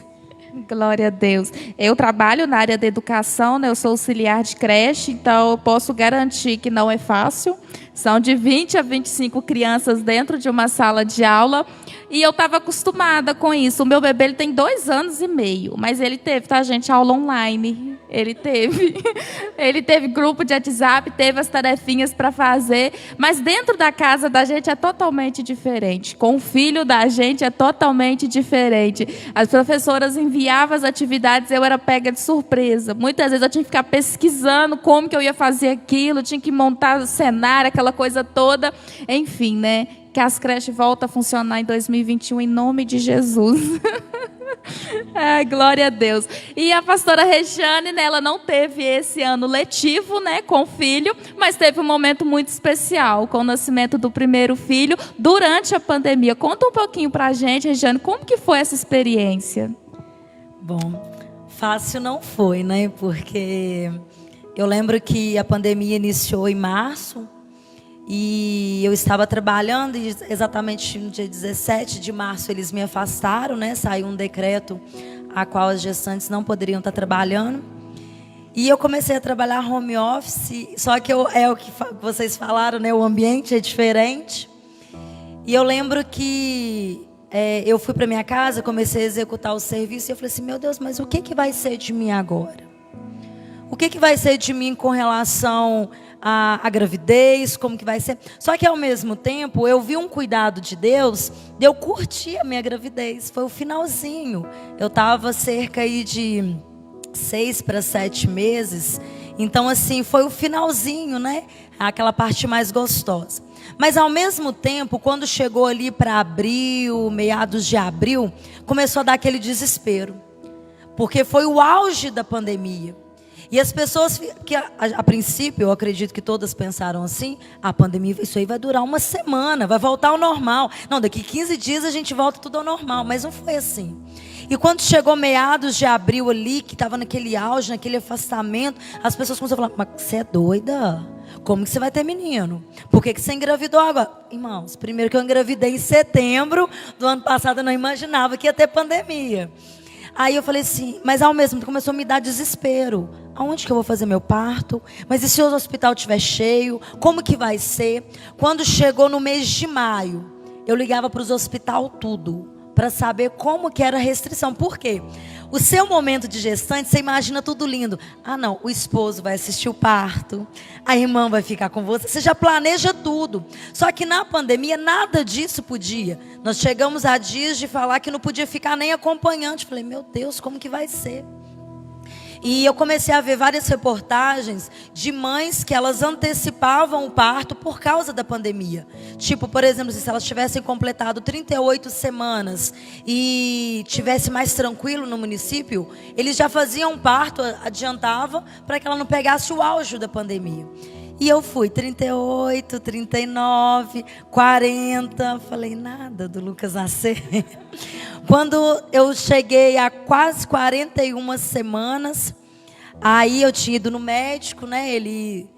Glória a Deus. Eu trabalho na área da educação, né? Eu sou auxiliar de creche, então eu posso garantir que não é fácil. São de 20 a 25 crianças dentro de uma sala de aula. E eu estava acostumada com isso. O meu bebê ele tem 2 anos e meio, mas ele teve, tá, gente, aula online. Ele teve grupo de WhatsApp, teve as tarefinhas para fazer, mas dentro da casa da gente é totalmente diferente. Com o filho da gente é totalmente diferente. As professoras enviavam as atividades, eu era pega de surpresa. Muitas vezes eu tinha que ficar pesquisando como que eu ia fazer aquilo, tinha que montar o cenário, aquela coisa toda. Enfim, né? Que as creches voltem a funcionar em 2021 em nome de Jesus. Ai, glória a Deus. E a pastora Regiane, né, ela não teve esse ano letivo, né, com o filho, mas teve um momento muito especial com o nascimento do primeiro filho durante a pandemia. Conta um pouquinho pra gente, Regiane, como que foi essa experiência? Bom, fácil não foi, né? Porque eu lembro que a pandemia iniciou em março e eu estava trabalhando e exatamente no dia 17 de março eles me afastaram, né? Saiu um decreto a qual as gestantes não poderiam estar trabalhando. E eu comecei a trabalhar home office, só que é o que vocês falaram, né? O ambiente é diferente. E eu lembro que eu fui para minha casa, comecei a executar o serviço e eu falei assim, meu Deus, mas o que vai ser de mim agora? O que vai ser de mim com relação à gravidez, como que vai ser? Só que ao mesmo tempo, eu vi um cuidado de Deus, eu curti a minha gravidez, foi o finalzinho. Eu estava cerca aí de 6 para 7 meses, então assim, foi o finalzinho, né? Aquela parte mais gostosa. Mas ao mesmo tempo, quando chegou ali para abril, meados de abril, começou a dar aquele desespero. Porque foi o auge da pandemia. E as pessoas, que a princípio, eu acredito que todas pensaram assim, a pandemia, isso aí vai durar uma semana, vai voltar ao normal. Não, daqui 15 dias a gente volta tudo ao normal, mas não foi assim. E quando chegou meados de abril ali, que estava naquele auge, naquele afastamento, as pessoas começaram a falar, mas você é doida? Como que você vai ter menino? Por que você engravidou agora? Irmãos, primeiro que eu engravidei em setembro do ano passado, eu não imaginava que ia ter pandemia. Aí eu falei assim, mas ao mesmo tempo começou a me dar desespero. Aonde que eu vou fazer meu parto? Mas e se o hospital estiver cheio? Como que vai ser? Quando chegou no mês de maio, eu ligava para os hospitais tudo, para saber como que era a restrição. Por quê? O seu momento de gestante, você imagina tudo lindo. Ah não, o esposo vai assistir o parto, a irmã vai ficar com você, você já planeja tudo. Só que na pandemia nada disso podia. Nós chegamos a dias de falar que não podia ficar nem acompanhante. Falei, meu Deus, como que vai ser? E eu comecei a ver várias reportagens de mães que elas antecipavam o parto por causa da pandemia. Tipo, por exemplo, se elas tivessem completado 38 semanas e tivesse mais tranquilo no município, eles já faziam um parto, adiantava, para que ela não pegasse o auge da pandemia. E eu fui 38, 39, 40, falei nada do Lucas nascer. Quando eu cheguei a quase 41 semanas, aí eu tinha ido no médico, né? Ele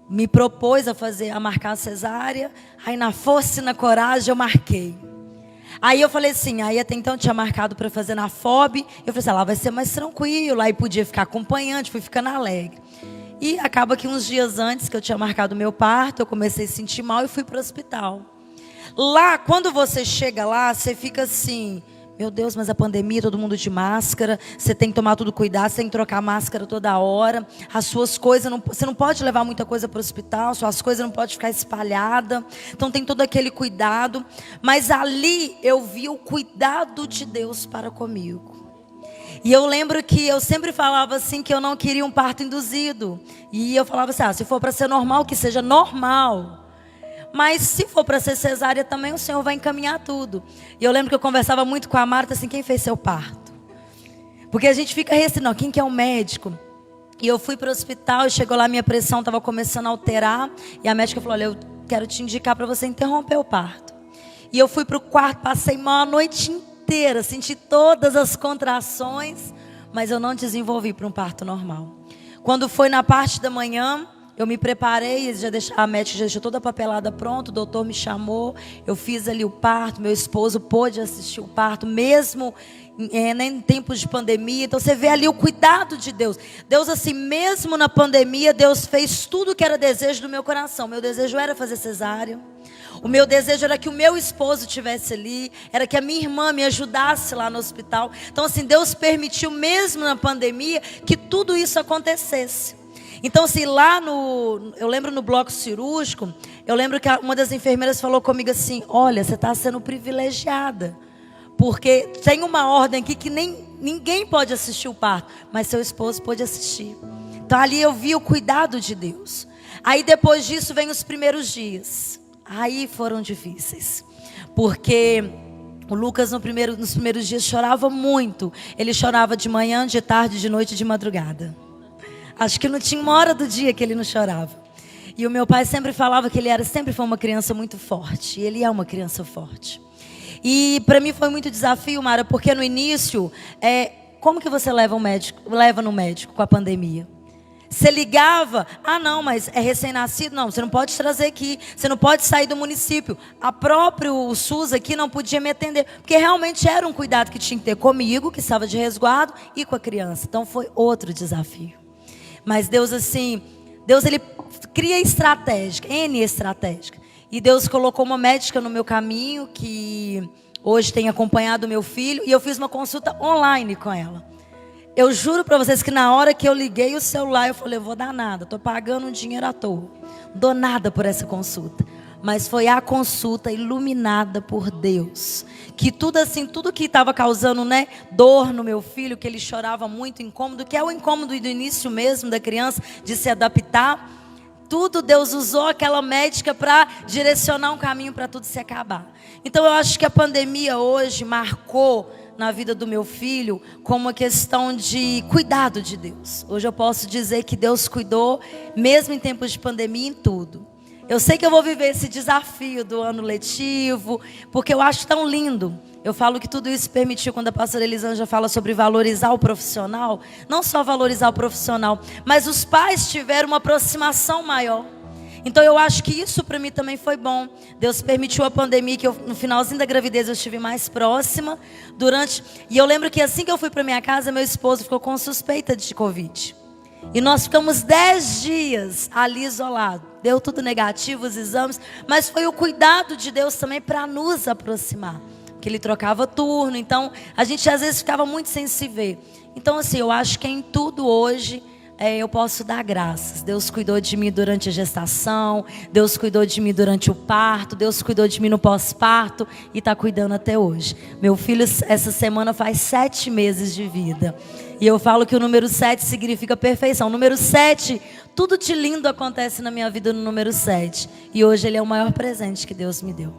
me propôs a marcar a cesárea. Aí na força e na coragem eu marquei. Aí eu falei assim, aí até então eu tinha marcado para fazer na FOB. Eu falei assim, lá vai ser mais tranquilo, aí podia ficar acompanhante, fui ficando alegre. E acaba que uns dias antes que eu tinha marcado o meu parto, eu comecei a sentir mal e fui para o hospital. Lá, quando você chega lá, você fica assim, meu Deus, mas a pandemia, todo mundo de máscara, você tem que tomar tudo cuidado, você tem que trocar máscara toda hora, as suas coisas, você não pode levar muita coisa para o hospital, suas coisas não podem ficar espalhadas, então tem todo aquele cuidado. Mas ali eu vi o cuidado de Deus para comigo. E eu lembro que eu sempre falava assim que eu não queria um parto induzido. E eu falava assim, se for para ser normal, que seja normal. Mas se for para ser cesárea também, o Senhor vai encaminhar tudo. E eu lembro que eu conversava muito com a Marta assim, quem fez seu parto? Porque a gente fica restringindo, quem que é o médico? E eu fui para o hospital e chegou lá, minha pressão estava começando a alterar. E a médica falou, olha, eu quero te indicar para você interromper o parto. E eu fui para o quarto, passei mal a noite inteira, senti todas as contrações, mas eu não desenvolvi para um parto normal. Quando foi na parte da manhã, eu me preparei, a médica já deixou toda a papelada pronta, o doutor me chamou, eu fiz ali o parto, meu esposo pôde assistir o parto, mesmo em tempos de pandemia. Então você vê ali o cuidado de Deus. Deus assim, mesmo na pandemia, Deus fez tudo que era desejo do meu coração. Meu desejo era fazer cesárea. O meu desejo era que o meu esposo estivesse ali, era que a minha irmã me ajudasse lá no hospital. Então assim, Deus permitiu mesmo na pandemia que tudo isso acontecesse. Então assim, eu lembro no bloco cirúrgico, eu lembro que uma das enfermeiras falou comigo assim, olha, você está sendo privilegiada. Porque tem uma ordem aqui que ninguém pode assistir o parto, mas seu esposo pôde assistir. Então ali eu vi o cuidado de Deus. Aí depois disso vem os primeiros dias. Aí foram difíceis. Porque o Lucas nos primeiros dias chorava muito. Ele chorava de manhã, de tarde, de noite e de madrugada. Acho que não tinha uma hora do dia que ele não chorava. E o meu pai sempre falava que ele sempre foi uma criança muito forte. E ele é uma criança forte. E para mim foi muito desafio, Mara, porque no início, como que você leva no médico com a pandemia? Você ligava, não, mas é recém-nascido, não, você não pode trazer aqui, você não pode sair do município. A próprio SUS aqui não podia me atender, porque realmente era um cuidado que tinha que ter comigo, que estava de resguardo, e com a criança. Então foi outro desafio. Mas Deus ele cria estratégica, N estratégica. E Deus colocou uma médica no meu caminho, que hoje tem acompanhado o meu filho, e eu fiz uma consulta online com ela. Eu juro para vocês que na hora que eu liguei o celular, eu falei, eu vou dar nada, estou pagando um dinheiro à toa. Não dou nada por essa consulta. Mas foi a consulta iluminada por Deus. Que tudo que estava causando, dor no meu filho, que ele chorava muito, incômodo, que é o incômodo do início mesmo da criança, de se adaptar. Tudo Deus usou aquela médica para direcionar um caminho para tudo se acabar. Então eu acho que a pandemia hoje marcou na vida do meu filho como uma questão de cuidado de Deus. Hoje eu posso dizer que Deus cuidou, mesmo em tempos de pandemia, em tudo. Eu sei que eu vou viver esse desafio do ano letivo, porque eu acho tão lindo. Eu falo que tudo isso permitiu, quando a pastora Elisângela fala sobre valorizar o profissional, não só valorizar o profissional, mas os pais tiveram uma aproximação maior. Então eu acho que isso para mim também foi bom. Deus permitiu a pandemia, que no finalzinho da gravidez eu estive mais próxima. E eu lembro que assim que eu fui para minha casa, meu esposo ficou com suspeita de Covid. E nós ficamos 10 dias ali isolados. Deu tudo negativo, os exames. Mas foi o cuidado de Deus também para nos aproximar. Porque Ele trocava turno. Então a gente às vezes ficava muito sem se ver. Então assim, eu acho que em tudo hoje eu posso dar graças. Deus cuidou de mim durante a gestação. Deus cuidou de mim durante o parto. Deus cuidou de mim no pós-parto. E está cuidando até hoje. Meu filho essa semana faz 7 meses de vida. E eu falo que o número 7 significa perfeição. O número 7, tudo de lindo acontece na minha vida no número 7. E hoje ele é o maior presente que Deus me deu.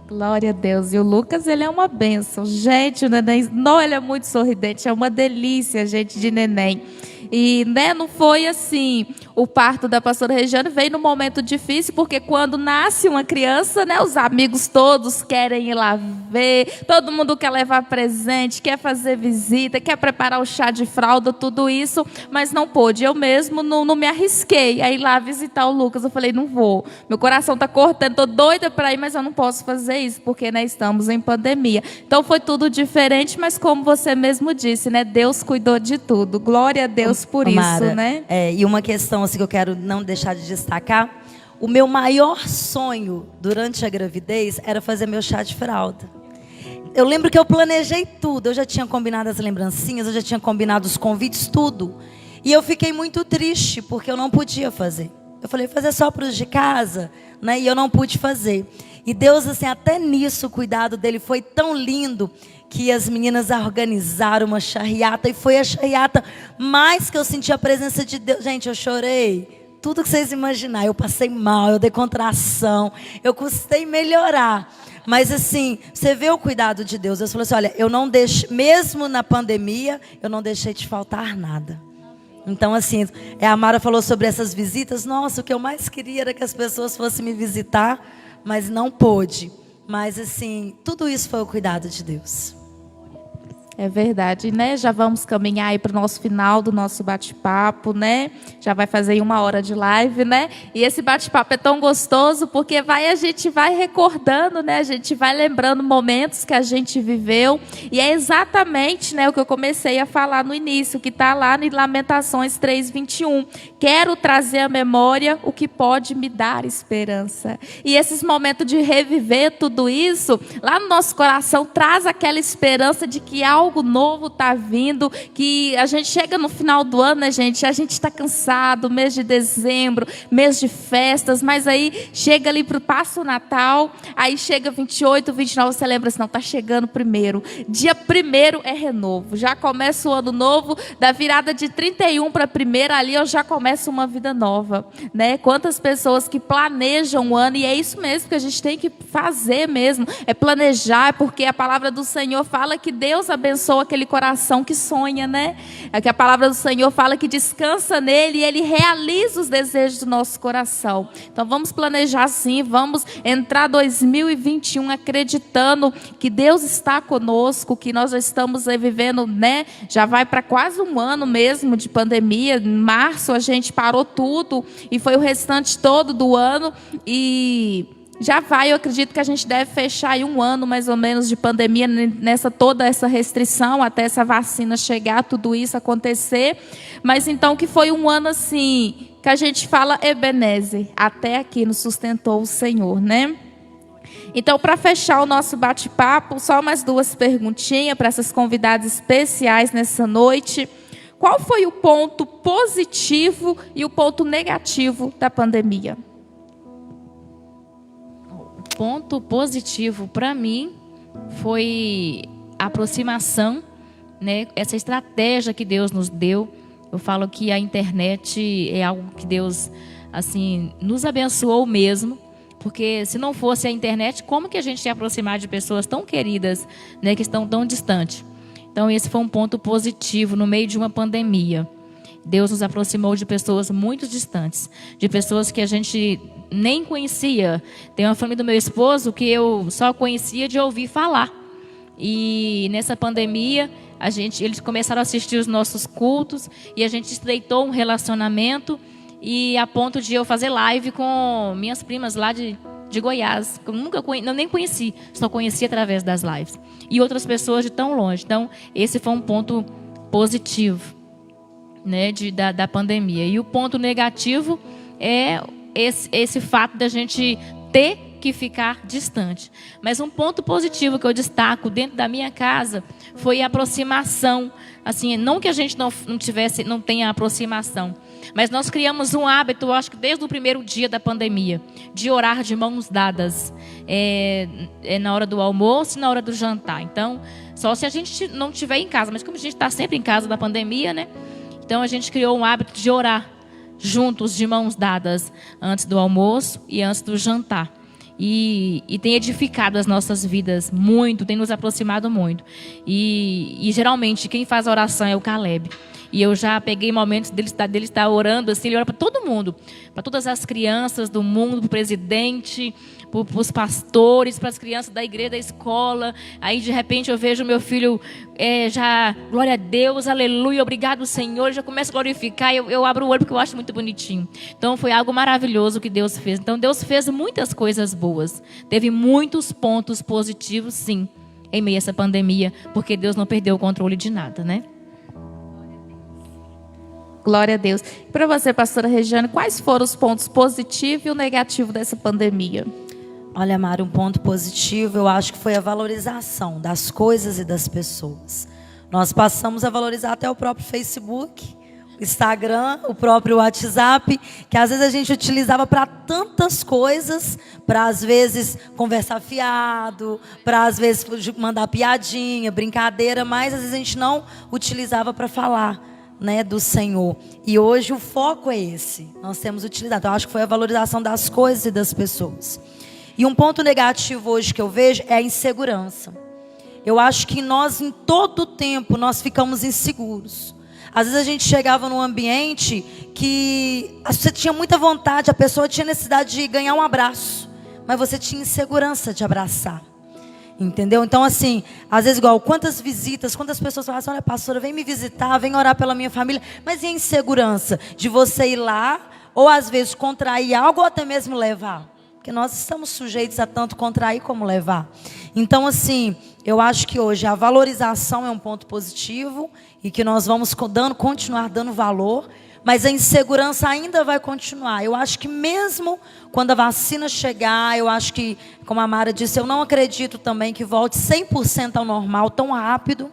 Glória a Deus. E o Lucas, ele é uma bênção. Gente, o neném, não, ele é muito sorridente. É uma delícia, gente, de neném. E não foi assim, o parto da pastora Regiane veio num momento difícil, porque quando nasce uma criança, os amigos todos querem ir lá ver, todo mundo quer levar presente, quer fazer visita, quer preparar o chá de fralda, tudo isso, mas não pôde. Eu mesmo não me arrisquei a ir lá visitar o Lucas. Eu falei, não vou, meu coração está cortando, estou doida para ir, mas eu não posso fazer isso, porque estamos em pandemia. Então foi tudo diferente, mas como você mesmo disse, Deus cuidou de tudo. Glória a Deus por Mara, isso, e uma questão assim que eu quero não deixar de destacar, o meu maior sonho durante a gravidez era fazer meu chá de fralda. Eu lembro que eu planejei tudo, eu já tinha combinado as lembrancinhas, eu já tinha combinado os convites, tudo. E eu fiquei muito triste, porque eu não podia fazer. Eu falei, fazer só para os de casa, e eu não pude fazer. E Deus, assim, até nisso o cuidado dele foi tão lindo, que as meninas organizaram uma charreata, e foi a charreata mais que eu senti a presença de Deus. Gente, eu chorei. Tudo que vocês imaginarem, eu passei mal, eu dei contração, eu custei melhorar. Mas assim, você vê o cuidado de Deus. Deus falou assim, olha, eu não deixo, mesmo na pandemia, eu não deixei de faltar nada. Então assim, a Mara falou sobre essas visitas. Nossa, o que eu mais queria era que as pessoas fossem me visitar, mas não pôde. Mas assim, tudo isso foi o cuidado de Deus. É verdade, né? Já vamos caminhar aí para o nosso final do nosso bate-papo, né? Já vai fazer aí 1 hora de live, né? E esse bate-papo é tão gostoso porque a gente vai recordando, né? A gente vai lembrando momentos que a gente viveu. E é exatamente, né, o que eu comecei a falar no início, que está lá em Lamentações 3:21. Quero trazer à memória o que pode me dar esperança. E esses momentos de reviver tudo isso, lá no nosso coração, traz aquela esperança de que algo novo está vindo, que a gente chega no final do ano, né, gente? A gente está cansado, mês de dezembro, mês de festas, mas aí chega ali para o Passo Natal, aí chega 28, 29, você lembra assim, não, está chegando primeiro. Dia 1º é renovo, já começa o ano novo, da virada de 31 para a primeira ali, eu já começo uma vida nova, né? Quantas pessoas que planejam o ano, e é isso mesmo que a gente tem que fazer mesmo, é planejar, porque a palavra do Senhor fala que Deus abençoa aquele coração que sonha, né? É que a palavra do Senhor fala que descansa nele e ele realiza os desejos do nosso coração. Então vamos planejar sim, vamos entrar 2021 acreditando que Deus está conosco, que nós já estamos vivendo, né? Já vai para quase 1 ano mesmo de pandemia. Em março a gente parou tudo e foi o restante todo do ano e já vai, eu acredito que a gente deve fechar aí 1 ano mais ou menos de pandemia, nessa toda essa restrição, até essa vacina chegar, tudo isso acontecer. Mas então que foi 1 ano assim, que a gente fala Ebenezer, até aqui nos sustentou o Senhor, né? Então, para fechar o nosso bate-papo, só mais 2 perguntinhas para essas convidadas especiais nessa noite. Qual foi o ponto positivo e o ponto negativo da pandemia? Ponto positivo para mim foi a aproximação, né? Essa estratégia que Deus nos deu. Eu falo que a internet é algo que Deus assim nos abençoou mesmo, porque se não fosse a internet, como que a gente ia aproximar de pessoas tão queridas, né, que estão tão distantes? Então esse foi um ponto positivo no meio de uma pandemia. Deus nos aproximou de pessoas muito distantes, de pessoas que a gente nem conhecia. Tem uma família do meu esposo que eu só conhecia de ouvir falar. E nessa pandemia, eles começaram a assistir os nossos cultos e a gente estreitou um relacionamento e a ponto de eu fazer live com minhas primas lá de Goiás, que eu nem conheci, só conheci através das lives. E outras pessoas de tão longe. Então, esse foi um ponto positivo, né, da pandemia. E o ponto negativo é esse fato da gente ter que ficar distante. Mas um ponto positivo que eu destaco dentro da minha casa foi a aproximação. Assim, não que a gente não tenha aproximação, mas nós criamos um hábito, eu acho que desde o primeiro dia da pandemia, de orar de mãos dadas, na hora do almoço e na hora do jantar. Então, só se a gente não estiver em casa, mas como a gente está sempre em casa da pandemia, né? Então a gente criou um hábito de orar juntos, de mãos dadas, antes do almoço e antes do jantar. E tem edificado as nossas vidas muito, tem nos aproximado muito. E geralmente quem faz a oração é o Caleb. E eu já peguei momentos dele estar orando assim, ele ora para todo mundo, para todas as crianças do mundo, para o presidente, para os pastores, para as crianças da igreja, da escola. Aí de repente eu vejo meu filho já, glória a Deus, aleluia, obrigado Senhor, já começa a glorificar, eu abro o olho porque eu acho muito bonitinho. Então foi algo maravilhoso que Deus fez. Então Deus fez muitas coisas boas, teve muitos pontos positivos sim, em meio a essa pandemia, porque Deus não perdeu o controle de nada, né? Glória a Deus. E para você, pastora Regiane, quais foram os pontos positivos e o negativo dessa pandemia? Olha, Mara, um ponto positivo eu acho que foi a valorização das coisas e das pessoas. Nós passamos a valorizar até o próprio Facebook. Instagram, o próprio WhatsApp, que às vezes a gente utilizava para tantas coisas, para às vezes conversar fiado, para às vezes mandar piadinha, brincadeira, mas às vezes a gente não utilizava para falar, né, do Senhor. E hoje o foco é esse. Nós temos utilizado. Então, eu acho que foi a valorização das coisas e das pessoas. E um ponto negativo hoje que eu vejo é a insegurança. Eu acho que nós, em todo o tempo, nós ficamos inseguros. Às vezes a gente chegava num ambiente que você tinha muita vontade, a pessoa tinha necessidade de ganhar um abraço, mas você tinha insegurança de abraçar. Entendeu? Então, assim, às vezes igual, quantas visitas, quantas pessoas falam assim, olha, pastora, vem me visitar, vem orar pela minha família, mas e a insegurança de você ir lá, ou às vezes contrair algo, ou até mesmo levar? Porque nós estamos sujeitos a tanto contrair como levar. Então, assim, eu acho que hoje a valorização é um ponto positivo e que nós vamos continuar dando valor, mas a insegurança ainda vai continuar. Eu acho que mesmo quando a vacina chegar, eu acho que, como a Mara disse, eu não acredito também que volte 100% ao normal tão rápido,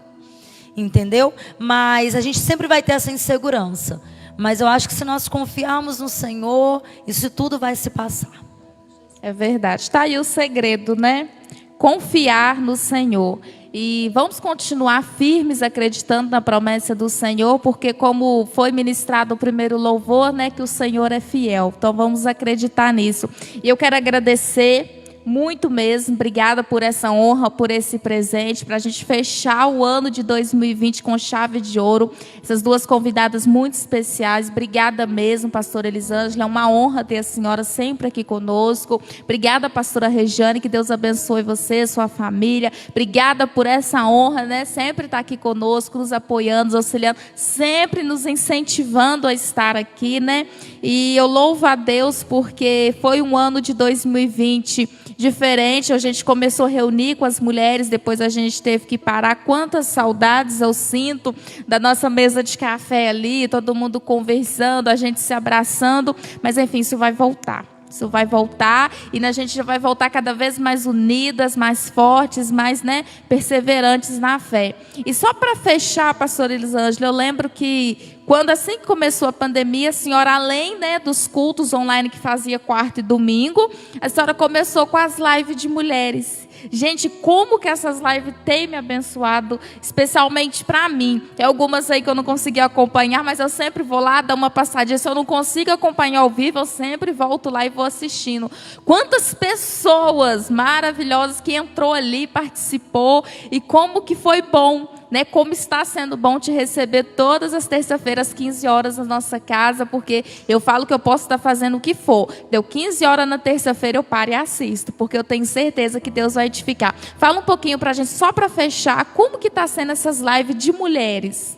entendeu? Mas a gente sempre vai ter essa insegurança. Mas eu acho que se nós confiarmos no Senhor, isso tudo vai se passar. É verdade. Está aí o segredo, né? Confiar no Senhor. E vamos continuar firmes acreditando na promessa do Senhor, porque como foi ministrado o primeiro louvor, né, que o Senhor é fiel. Então vamos acreditar nisso. E eu quero agradecer muito mesmo, obrigada por essa honra, por esse presente, para a gente fechar o ano de 2020 com chave de ouro. Essas duas convidadas muito especiais, obrigada mesmo, pastora Elisângela, é uma honra ter a senhora sempre aqui conosco. Obrigada, pastora Regiane, que Deus abençoe você, sua família. Obrigada por essa honra, né? Sempre estar aqui conosco, nos apoiando, nos auxiliando, sempre nos incentivando a estar aqui, né? E eu louvo a Deus porque foi um ano de 2020 diferente. A gente começou a reunir com as mulheres, depois a gente teve que parar. Quantas saudades eu sinto da nossa mesa de café ali, todo mundo conversando, a gente se abraçando, mas enfim, isso vai voltar. Isso vai voltar e a gente já vai voltar cada vez mais unidas, mais fortes, mais, né, perseverantes na fé. E só para fechar, pastora Elisângela, eu lembro que quando assim que começou a pandemia, a senhora, além, né, dos cultos online que fazia quarta e domingo, a senhora começou com as lives de mulheres. Gente, como que essas lives têm me abençoado, especialmente para mim. Tem algumas aí que eu não consegui acompanhar, mas eu sempre vou lá dar uma passadinha. Se eu não consigo acompanhar ao vivo, eu sempre volto lá e vou assistindo. Quantas pessoas maravilhosas que entrou ali, participou, e como que foi bom, né? Como está sendo bom te receber todas as terças-feiras, 15 horas na nossa casa, porque eu falo que eu posso estar fazendo o que for. Deu 15 horas na terça-feira, eu paro e assisto, porque eu tenho certeza que Deus vai edificar. Fala um pouquinho para a gente, só para fechar, como que está sendo essas lives de mulheres?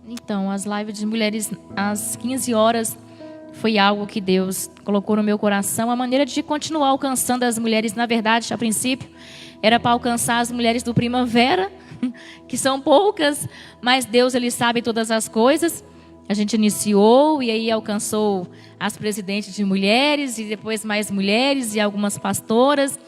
Então, as lives de mulheres às 15 horas foi algo que Deus colocou no meu coração, a maneira de continuar alcançando as mulheres. Na verdade, a princípio, era para alcançar as mulheres do Primavera, que são poucas, mas Deus, Ele sabe todas as coisas. A gente iniciou e aí alcançou as presidentes de mulheres e depois mais mulheres e algumas pastoras.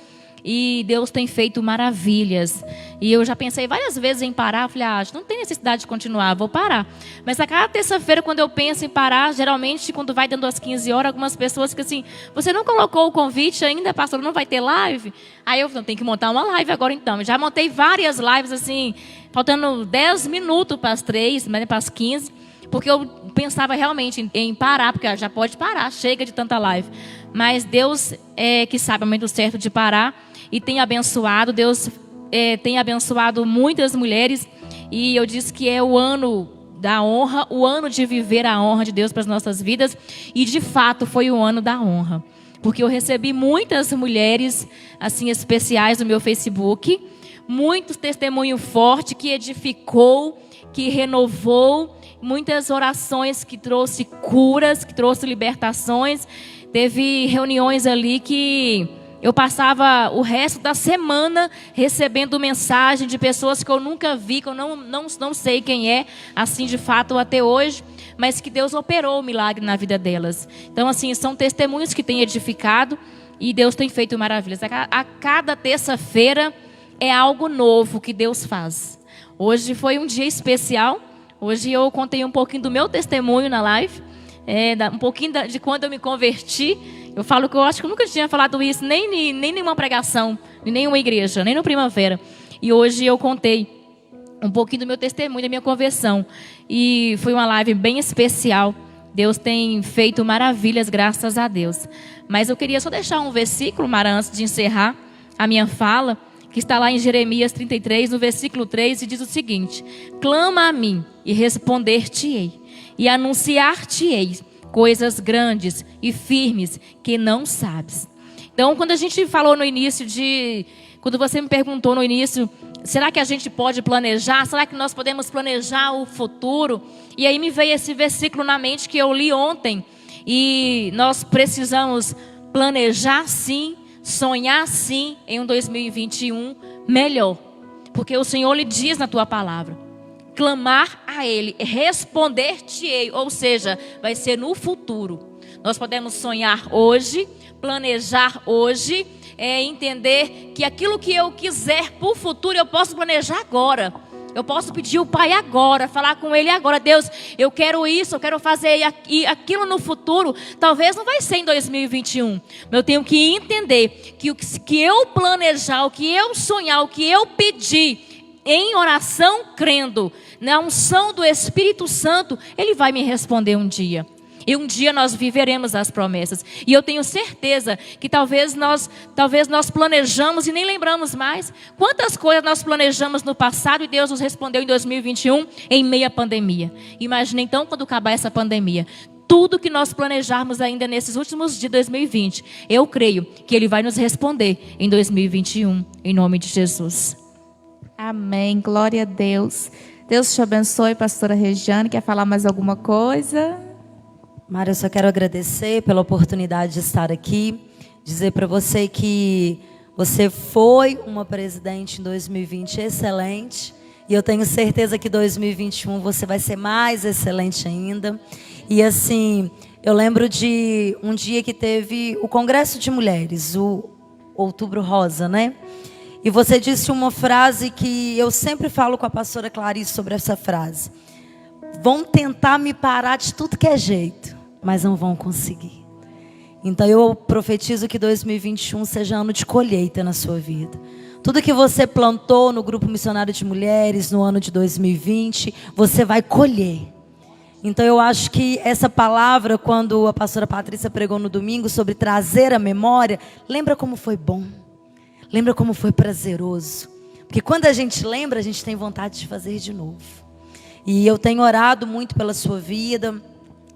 E Deus tem feito maravilhas. E eu já pensei várias vezes em parar. Falei, não tem necessidade de continuar, vou parar. Mas a cada terça-feira, quando eu penso em parar, geralmente, quando vai dando as 15 horas, algumas pessoas ficam assim, você não colocou o convite ainda, pastor, não vai ter live? Aí eu tenho que montar uma live agora então. Já montei várias lives assim, faltando 10 minutos para as 3, para as 15. Porque eu pensava realmente em parar, porque já pode parar, chega de tanta live. Mas Deus é que sabe o momento certo de parar. E tem abençoado, Deus tem abençoado muitas mulheres. E eu disse que é o ano da honra, o ano de viver a honra de Deus para as nossas vidas. E de fato foi o ano da honra. Porque eu recebi muitas mulheres assim especiais no meu Facebook. Muitos testemunhos fortes que edificou, que renovou. Muitas orações que trouxe curas, que trouxe libertações. Teve reuniões ali que eu passava o resto da semana recebendo mensagem de pessoas que eu nunca vi, que eu não sei quem é, assim de fato até hoje, mas que Deus operou o milagre na vida delas. Então, assim, são testemunhos que têm edificado e Deus tem feito maravilhas. A cada terça-feira é algo novo que Deus faz. Hoje foi um dia especial. Hoje eu contei um pouquinho do meu testemunho na live, um pouquinho de quando eu me converti. Eu falo que eu acho que eu nunca tinha falado isso, nem nenhuma pregação, em nenhuma igreja, nem no Primavera. E hoje eu contei um pouquinho do meu testemunho, da minha conversão. E foi uma live bem especial. Deus tem feito maravilhas, graças a Deus. Mas eu queria só deixar um versículo, Mara, antes de encerrar a minha fala, que está lá em Jeremias 33, no versículo 3, e diz o seguinte: clama a mim e responder-te-ei, e anunciar-te-ei coisas grandes e firmes que não sabes. Então, quando a gente falou no início quando você me perguntou no início, será que a gente pode planejar? Será que nós podemos planejar o futuro? E aí me veio esse versículo na mente que eu li ontem. E nós precisamos planejar sim, sonhar sim em um 2021 melhor. Porque o Senhor lhe diz na tua palavra: clamar a Ele, responder-te-ei. Ou seja, vai ser no futuro. Nós podemos sonhar hoje, planejar hoje, entender que aquilo que eu quiser para o futuro eu posso planejar agora. Eu posso pedir o Pai agora, falar com Ele agora: Deus, eu quero isso, eu quero fazer aquilo no futuro. Talvez não vai ser em 2021, mas eu tenho que entender que o que eu planejar, o que eu sonhar, o que eu pedir em oração, crendo na unção do Espírito Santo, Ele vai me responder um dia. E um dia nós viveremos as promessas. E eu tenho certeza que talvez nós planejamos e nem lembramos mais. Quantas coisas nós planejamos no passado e Deus nos respondeu em 2021 em meio à pandemia. Imagina então quando acabar essa pandemia. Tudo que nós planejarmos ainda nesses últimos dias de 2020, eu creio que Ele vai nos responder em 2021, em nome de Jesus. Amém, glória a Deus. Deus te abençoe, pastora Regiane. Quer falar mais alguma coisa? Mara, eu só quero agradecer pela oportunidade de estar aqui, dizer para você que você foi uma presidente em 2020 excelente, e eu tenho certeza que 2021 você vai ser mais excelente ainda. E assim, eu lembro de um dia que teve o Congresso de Mulheres, o Outubro Rosa, né? E você disse uma frase que eu sempre falo com a pastora Clarice sobre essa frase: vão tentar me parar de tudo que é jeito, mas não vão conseguir. Então eu profetizo que 2021 seja ano de colheita na sua vida. Tudo que você plantou no Grupo Missionário de Mulheres no ano de 2020, você vai colher. Então eu acho que essa palavra, quando a pastora Patrícia pregou no domingo sobre trazer a memória, lembra como foi bom, lembra como foi prazeroso. Porque quando a gente lembra, a gente tem vontade de fazer de novo. E eu tenho orado muito pela sua vida,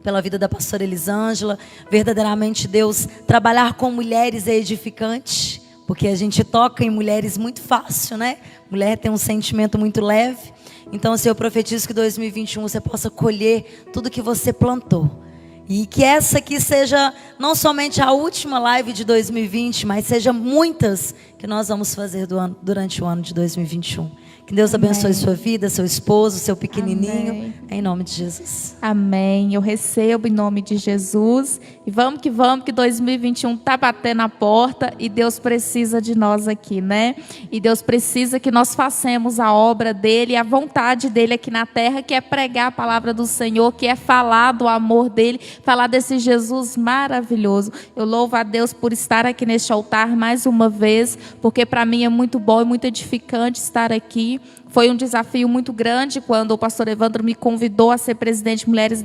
pela vida da pastora Elisângela. Verdadeiramente Deus trabalhar com mulheres é edificante, porque a gente toca em mulheres muito fácil, né? Mulher tem um sentimento muito leve. Então assim, eu profetizo que 2021 você possa colher tudo que você plantou. E que essa aqui seja não somente a última live de 2020, mas seja muitas que nós vamos fazer durante o ano de 2021. Que Deus abençoe sua vida, seu esposo, seu pequenininho. Amém. Em nome de Jesus. Amém. Eu recebo em nome de Jesus. E vamos, que 2021 está batendo a porta e Deus precisa de nós aqui, né? E Deus precisa que nós façamos a obra dEle, a vontade dEle aqui na terra, que é pregar a palavra do Senhor, que é falar do amor dEle, falar desse Jesus maravilhoso. Eu louvo a Deus por estar aqui neste altar mais uma vez, porque para mim é muito bom e muito edificante estar aqui. Foi um desafio muito grande quando o pastor Evandro me convidou a ser presidente de mulheres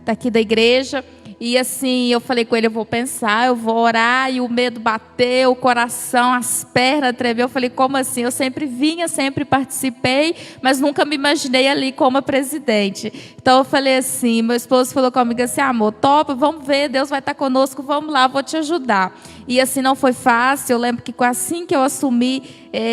daqui da igreja. E assim, eu falei com ele, eu vou pensar, eu vou orar, e o medo bateu, o coração, as pernas tremeu. Eu falei, como assim? Eu sempre vinha, sempre participei, mas nunca me imaginei ali como a presidente. Então eu falei assim, meu esposo falou comigo assim, amor, topa, vamos ver, Deus vai estar conosco, vamos lá, vou te ajudar. E assim, não foi fácil. Eu lembro que assim que eu assumi,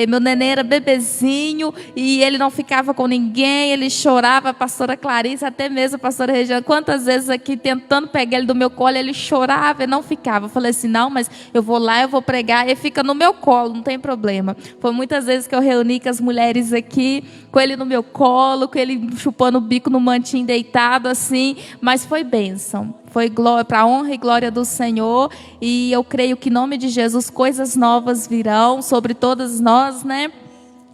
meu neném era bebezinho, e ele não ficava com ninguém, ele chorava, a pastora Clarice, até mesmo a pastora Regiane, quantas vezes aqui tentando pegar ele do meu colo, ele chorava e não ficava. Eu falei assim, não, mas eu vou lá, eu vou pregar, ele fica no meu colo, não tem problema. Foi muitas vezes que eu reuni com as mulheres aqui, com ele no meu colo, com ele chupando o bico no mantinho deitado assim, mas foi bênção. Foi para a honra e glória do Senhor. E eu creio que em nome de Jesus coisas novas virão sobre todas nós, né?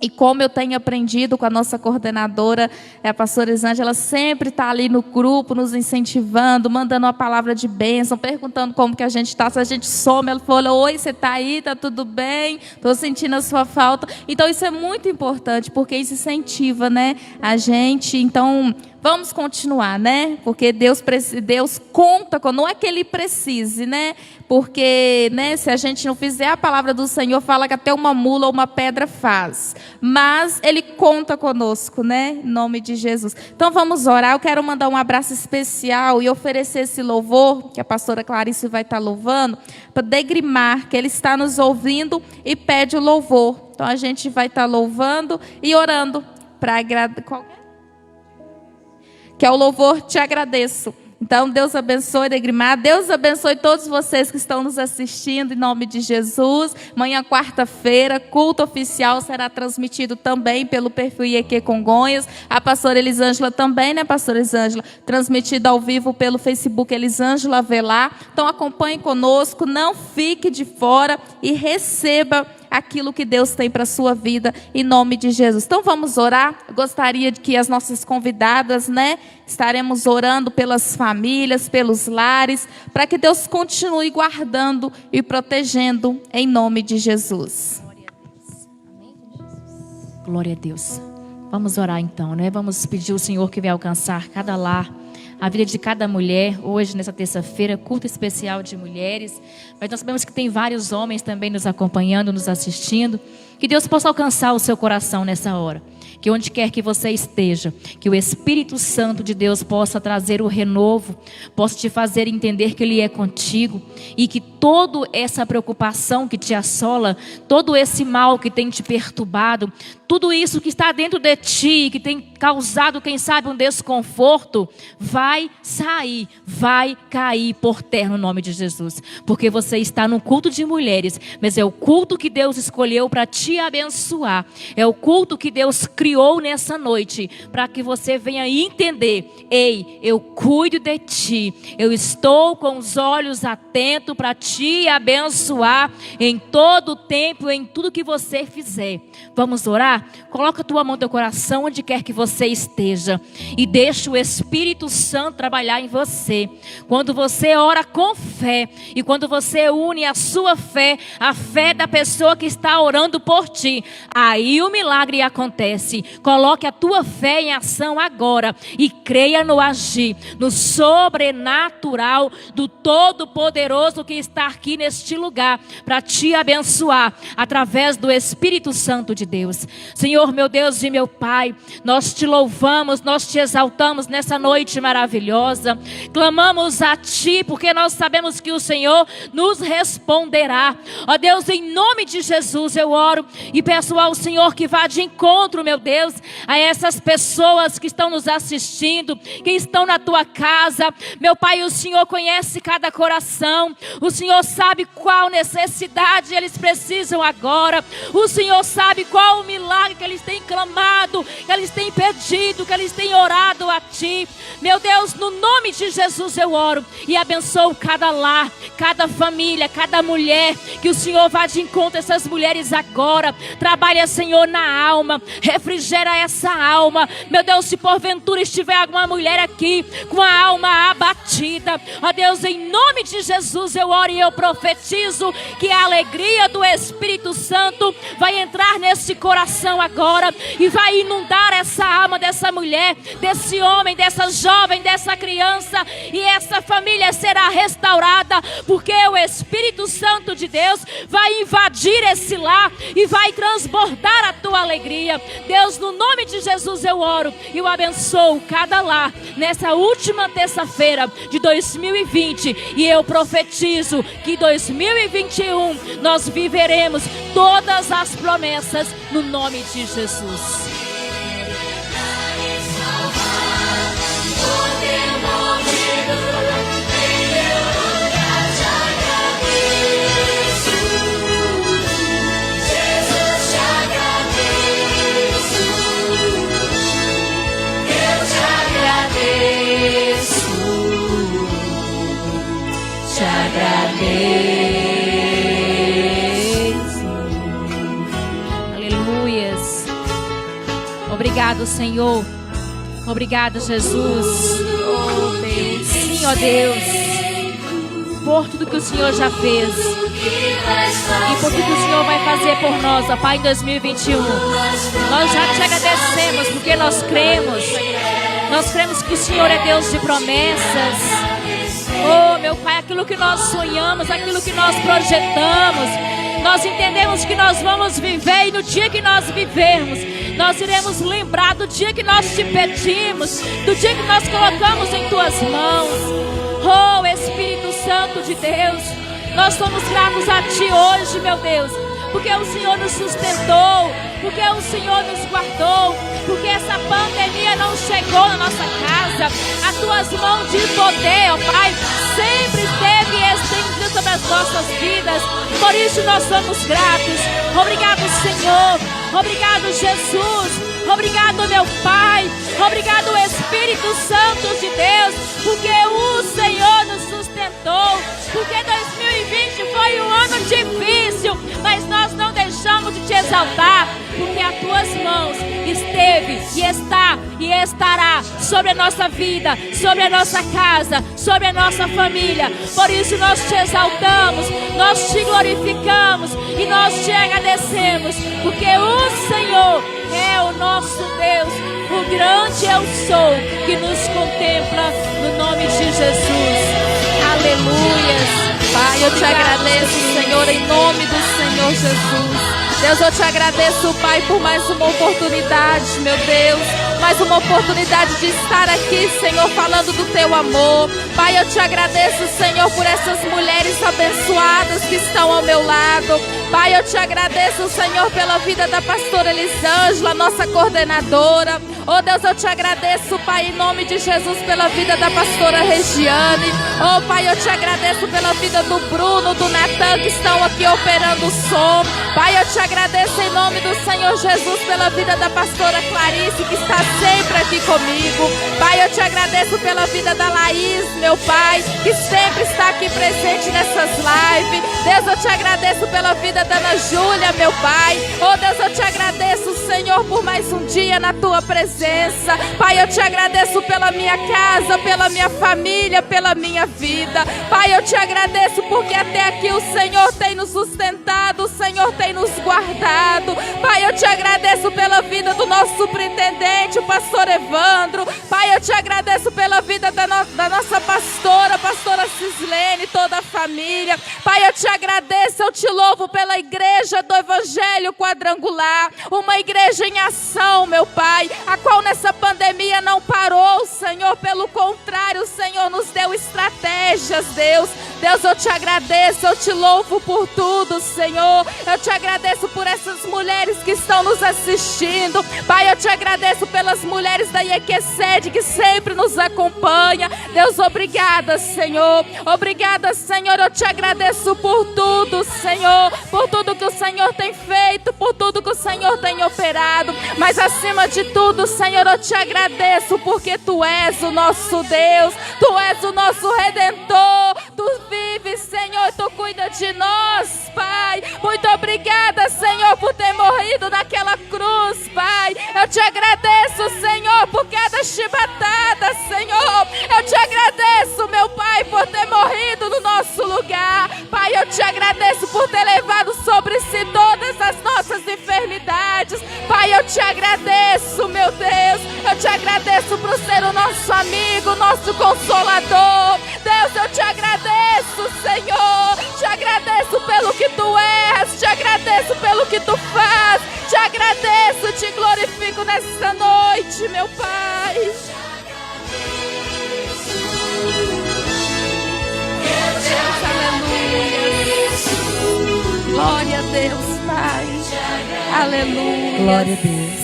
E como eu tenho aprendido com a nossa coordenadora, a pastora Elisângela, ela sempre está ali no grupo, nos incentivando, mandando uma palavra de bênção, perguntando como que a gente está, se a gente some. Ela falou: oi, você está aí, está tudo bem? Estou sentindo a sua falta. Então isso é muito importante, porque isso incentiva, né, a gente. Então vamos continuar, né? Porque Deus conta com, não é que Ele precise, né? Porque, né, se a gente não fizer a palavra do Senhor, fala que até uma mula ou uma pedra faz. Mas Ele conta conosco, né? Em nome de Jesus. Então vamos orar. Eu quero mandar um abraço especial e oferecer esse louvor, que a pastora Clarice vai estar louvando, para Degrimar, que ele está nos ouvindo e pede o louvor. Então a gente vai estar louvando e orando para agradar. Que é o louvor Te Agradeço. Então, Deus abençoe, Degrimar. Deus abençoe todos vocês que estão nos assistindo, em nome de Jesus. Amanhã, quarta-feira, culto oficial será transmitido também pelo perfil IEQ Congonhas. A pastora Elisângela também, né, pastora Elisângela? Transmitido ao vivo pelo Facebook Elisângela Avelar. Então, acompanhe conosco, não fique de fora e receba aquilo que Deus tem para a sua vida, em nome de Jesus. Então vamos orar. Eu gostaria de que as nossas convidadas, né, estaremos orando pelas famílias, pelos lares, para que Deus continue guardando e protegendo, em nome de Jesus. Glória a Deus. Vamos orar então, né? Vamos pedir ao Senhor que venha alcançar cada lar, a vida de cada mulher. Hoje, nessa terça-feira, culto especial de mulheres. Mas nós sabemos que tem vários homens também nos acompanhando, nos assistindo. Que Deus possa alcançar o seu coração nessa hora. Que onde quer que você esteja, que o Espírito Santo de Deus possa trazer o renovo, possa te fazer entender que Ele é contigo. E que toda essa preocupação que te assola, todo esse mal que tem te perturbado, tudo isso que está dentro de ti, que tem causado, quem sabe, um desconforto, vai sair, vai cair por terra no nome de Jesus. Porque você está no culto de mulheres, mas é o culto que Deus escolheu para te abençoar. É o culto que Deus criou nessa noite, para que você venha entender: ei, eu cuido de ti, eu estou com os olhos atentos para te abençoar em todo o tempo, em tudo que você fizer. Vamos orar? Coloca a tua mão no teu coração, onde quer que você esteja, e deixa o Espírito Santo trabalhar em você. Quando você ora com fé, e quando você une a sua fé, a fé da pessoa que está orando por ti, aí o milagre acontece. Coloque a tua fé em ação agora, e creia no agir, no sobrenatural do Todo-Poderoso que está aqui neste lugar, para te abençoar, através do Espírito Santo de Deus. Senhor, meu Deus e meu Pai, nós te louvamos, nós te exaltamos nessa noite maravilhosa. Clamamos a ti, porque nós sabemos que o Senhor nos responderá. Ó Deus, em nome de Jesus eu oro e peço ao Senhor que vá de encontro, meu Deus, a essas pessoas que estão nos assistindo, que estão na tua casa. Meu Pai, o Senhor conhece cada coração, o Senhor sabe qual necessidade eles precisam agora, o Senhor sabe qual o milagre que eles têm clamado, que eles têm pedido, que eles têm orado a ti. Meu Deus, no nome de Jesus eu oro e abençoo cada lar, cada família, cada mulher, que o Senhor vá de encontro a essas mulheres agora. Trabalha, Senhor, na alma, refrigera essa alma. Meu Deus, se porventura estiver alguma mulher aqui com a alma abatida, ó Deus, em nome de Jesus eu oro e eu profetizo que a alegria do Espírito Santo vai entrar nesse coração agora e vai inundar essa alma dessa mulher, desse homem, dessa jovem, dessa criança, e essa família será restaurada, porque o Espírito Santo de Deus vai invadir esse lar e vai transbordar a tua alegria. Deus, no nome de Jesus eu oro e eu abençoo cada lar nessa última terça-feira de 2020, e eu profetizo que 2021 nós viveremos todas as promessas no nome de Jesus. Te agradeço. Aleluias. Obrigado, Senhor. Obrigado, Jesus. Oh, Deus. Sim, ó Deus, por tudo que o Senhor já fez e por tudo que o Senhor vai fazer por nós, ó Pai, em 2021. Nós já te agradecemos porque nós cremos que o Senhor é Deus de promessas. Oh, meu Pai, aquilo que nós sonhamos, aquilo que nós projetamos, nós entendemos que nós vamos viver, e no dia que nós vivermos, nós iremos lembrar do dia que nós te pedimos, do dia que nós colocamos em tuas mãos. Oh, Espírito Santo de Deus, nós somos gratos a ti hoje, meu Deus, porque o Senhor nos sustentou, porque o Senhor nos guardou, porque essa pandemia não chegou na nossa casa. As tuas mãos de poder, ó Pai, sempre esteve estendida sobre as nossas vidas. Por isso nós somos gratos. Obrigado, Senhor. Obrigado, Jesus. Obrigado, meu Pai. Obrigado, Espírito Santo de Deus, porque o Senhor nos sustentou. Porque 2020 foi um ano difícil, mas nós não deixamos de te exaltar, porque as tuas mãos esteve e está e estará sobre a nossa vida, sobre a nossa casa, sobre a nossa família. Por isso nós te exaltamos, nós te glorificamos e nós te agradecemos, porque o Senhor é o nosso Deus, o grande eu sou, que nos contempla no nome de Jesus. Aleluias. Pai, eu te agradeço, Senhor, em nome do Senhor Jesus. Deus, eu te agradeço, Pai, por mais uma oportunidade, meu Deus. Mais uma oportunidade de estar aqui, Senhor, falando do teu amor. Pai, eu te agradeço, Senhor, por essas mulheres abençoadas que estão ao meu lado. Pai, eu te agradeço, Senhor, pela vida da pastora Elisângela, nossa coordenadora. Oh, Deus, eu te agradeço, Pai, em nome de Jesus, pela vida da pastora Regiane. Oh, Pai, eu te agradeço pela vida do Bruno, do Natan, que estão aqui operando o som. Pai, eu te agradeço em nome do Senhor Jesus pela vida da pastora Clarice, que está sempre aqui comigo. Pai, eu te agradeço pela vida da Laís, meu Pai, que sempre está aqui presente nessas lives. Deus, eu te agradeço pela vida da Ana Júlia, meu Pai. Oh, Deus, eu te agradeço, Senhor, por mais um dia na tua presença. Pai, eu te agradeço pela minha casa, pela minha família, pela minha vida. Pai, eu te agradeço porque até aqui o Senhor tem nos sustentado, o Senhor tem nos guardado. Pai, eu te agradeço pela vida do nosso superintendente, o pastor Evandro. Pai, eu te agradeço pela vida da nossa pastora, pastora Cislene, toda a família. Pai, eu te agradeço, eu te louvo pela igreja do Evangelho Quadrangular, uma igreja em ação, meu Pai, a qual nessa pandemia não parou, Senhor, pelo contrário, o Senhor nos deu estratégias, Deus. Deus, eu te agradeço, eu te louvo por tudo, Senhor. Eu te agradeço por essas mulheres que estão nos assistindo. Pai, eu te agradeço pelas mulheres da IEQSED que sempre nos acompanha. Deus, obrigada, Senhor. Obrigada, Senhor. Eu te agradeço por tudo, Senhor. Por tudo que o Senhor tem feito, por tudo que o Senhor tem operado. Mas acima de tudo, Senhor, eu te agradeço porque Tu és o nosso Deus. Tu és o nosso Redentor. Tu vives, Senhor, Tu cuida de nós, Pai. Muito obrigada, Senhor, por ter morrido naquela cruz, Pai. Eu te agradeço, Senhor, por cada chibatada, Senhor. Eu te agradeço, meu Pai, por ter morrido no nosso lugar. Pai, eu te agradeço por ter levado sobre si todas as nossas enfermidades. Pai, eu te agradeço, meu Deus. Eu te agradeço por ser o nosso amigo, nosso consolador. Deus, eu te agradeço, Senhor. Te agradeço pelo que Tu és. Te agradeço pelo que Tu faz. Te agradeço, te glorifico nesta noite, meu Pai. Deus, aleluia. Glória a Deus, Pai. Aleluia. Glória a Deus.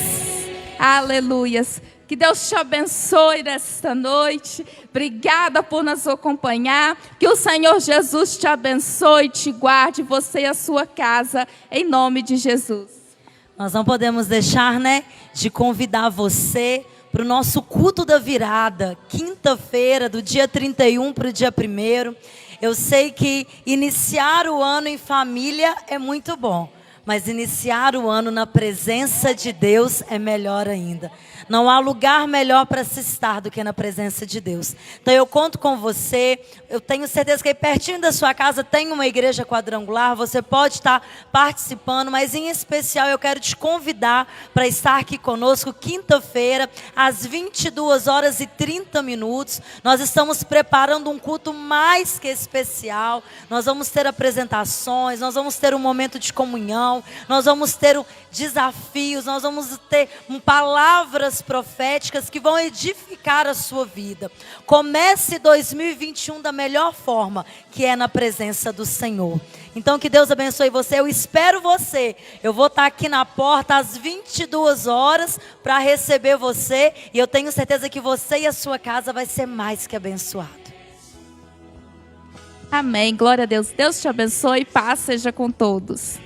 Aleluias. Que Deus te abençoe nesta noite. Obrigada por nos acompanhar. Que o Senhor Jesus te abençoe, te guarde, você e a sua casa, em nome de Jesus. Nós não podemos deixar, de convidar você para o nosso culto da virada, quinta-feira, do dia 31 para o dia 1º. Eu sei que iniciar o ano em família é muito bom. mas iniciar o ano na presença de Deus é melhor ainda. Não há lugar melhor para se estar do que na presença de Deus. Então eu conto com você. Eu tenho certeza que aí pertinho da sua casa tem uma igreja quadrangular. Você pode estar participando, mas em especial eu quero te convidar para estar aqui conosco quinta-feira, às 22h30. Nós estamos preparando um culto mais que especial. Nós vamos ter apresentações, nós vamos ter um momento de comunhão, nós vamos ter desafios, nós vamos ter palavras proféticas que vão edificar a sua vida. Comece 2021 da melhor forma, que é na presença do Senhor. Então que Deus abençoe você, eu espero você. Eu vou estar aqui na porta às 22h para receber você, e eu tenho certeza que você e a sua casa vai ser mais que abençoado. Amém, glória a Deus. Deus te abençoe e paz seja com todos.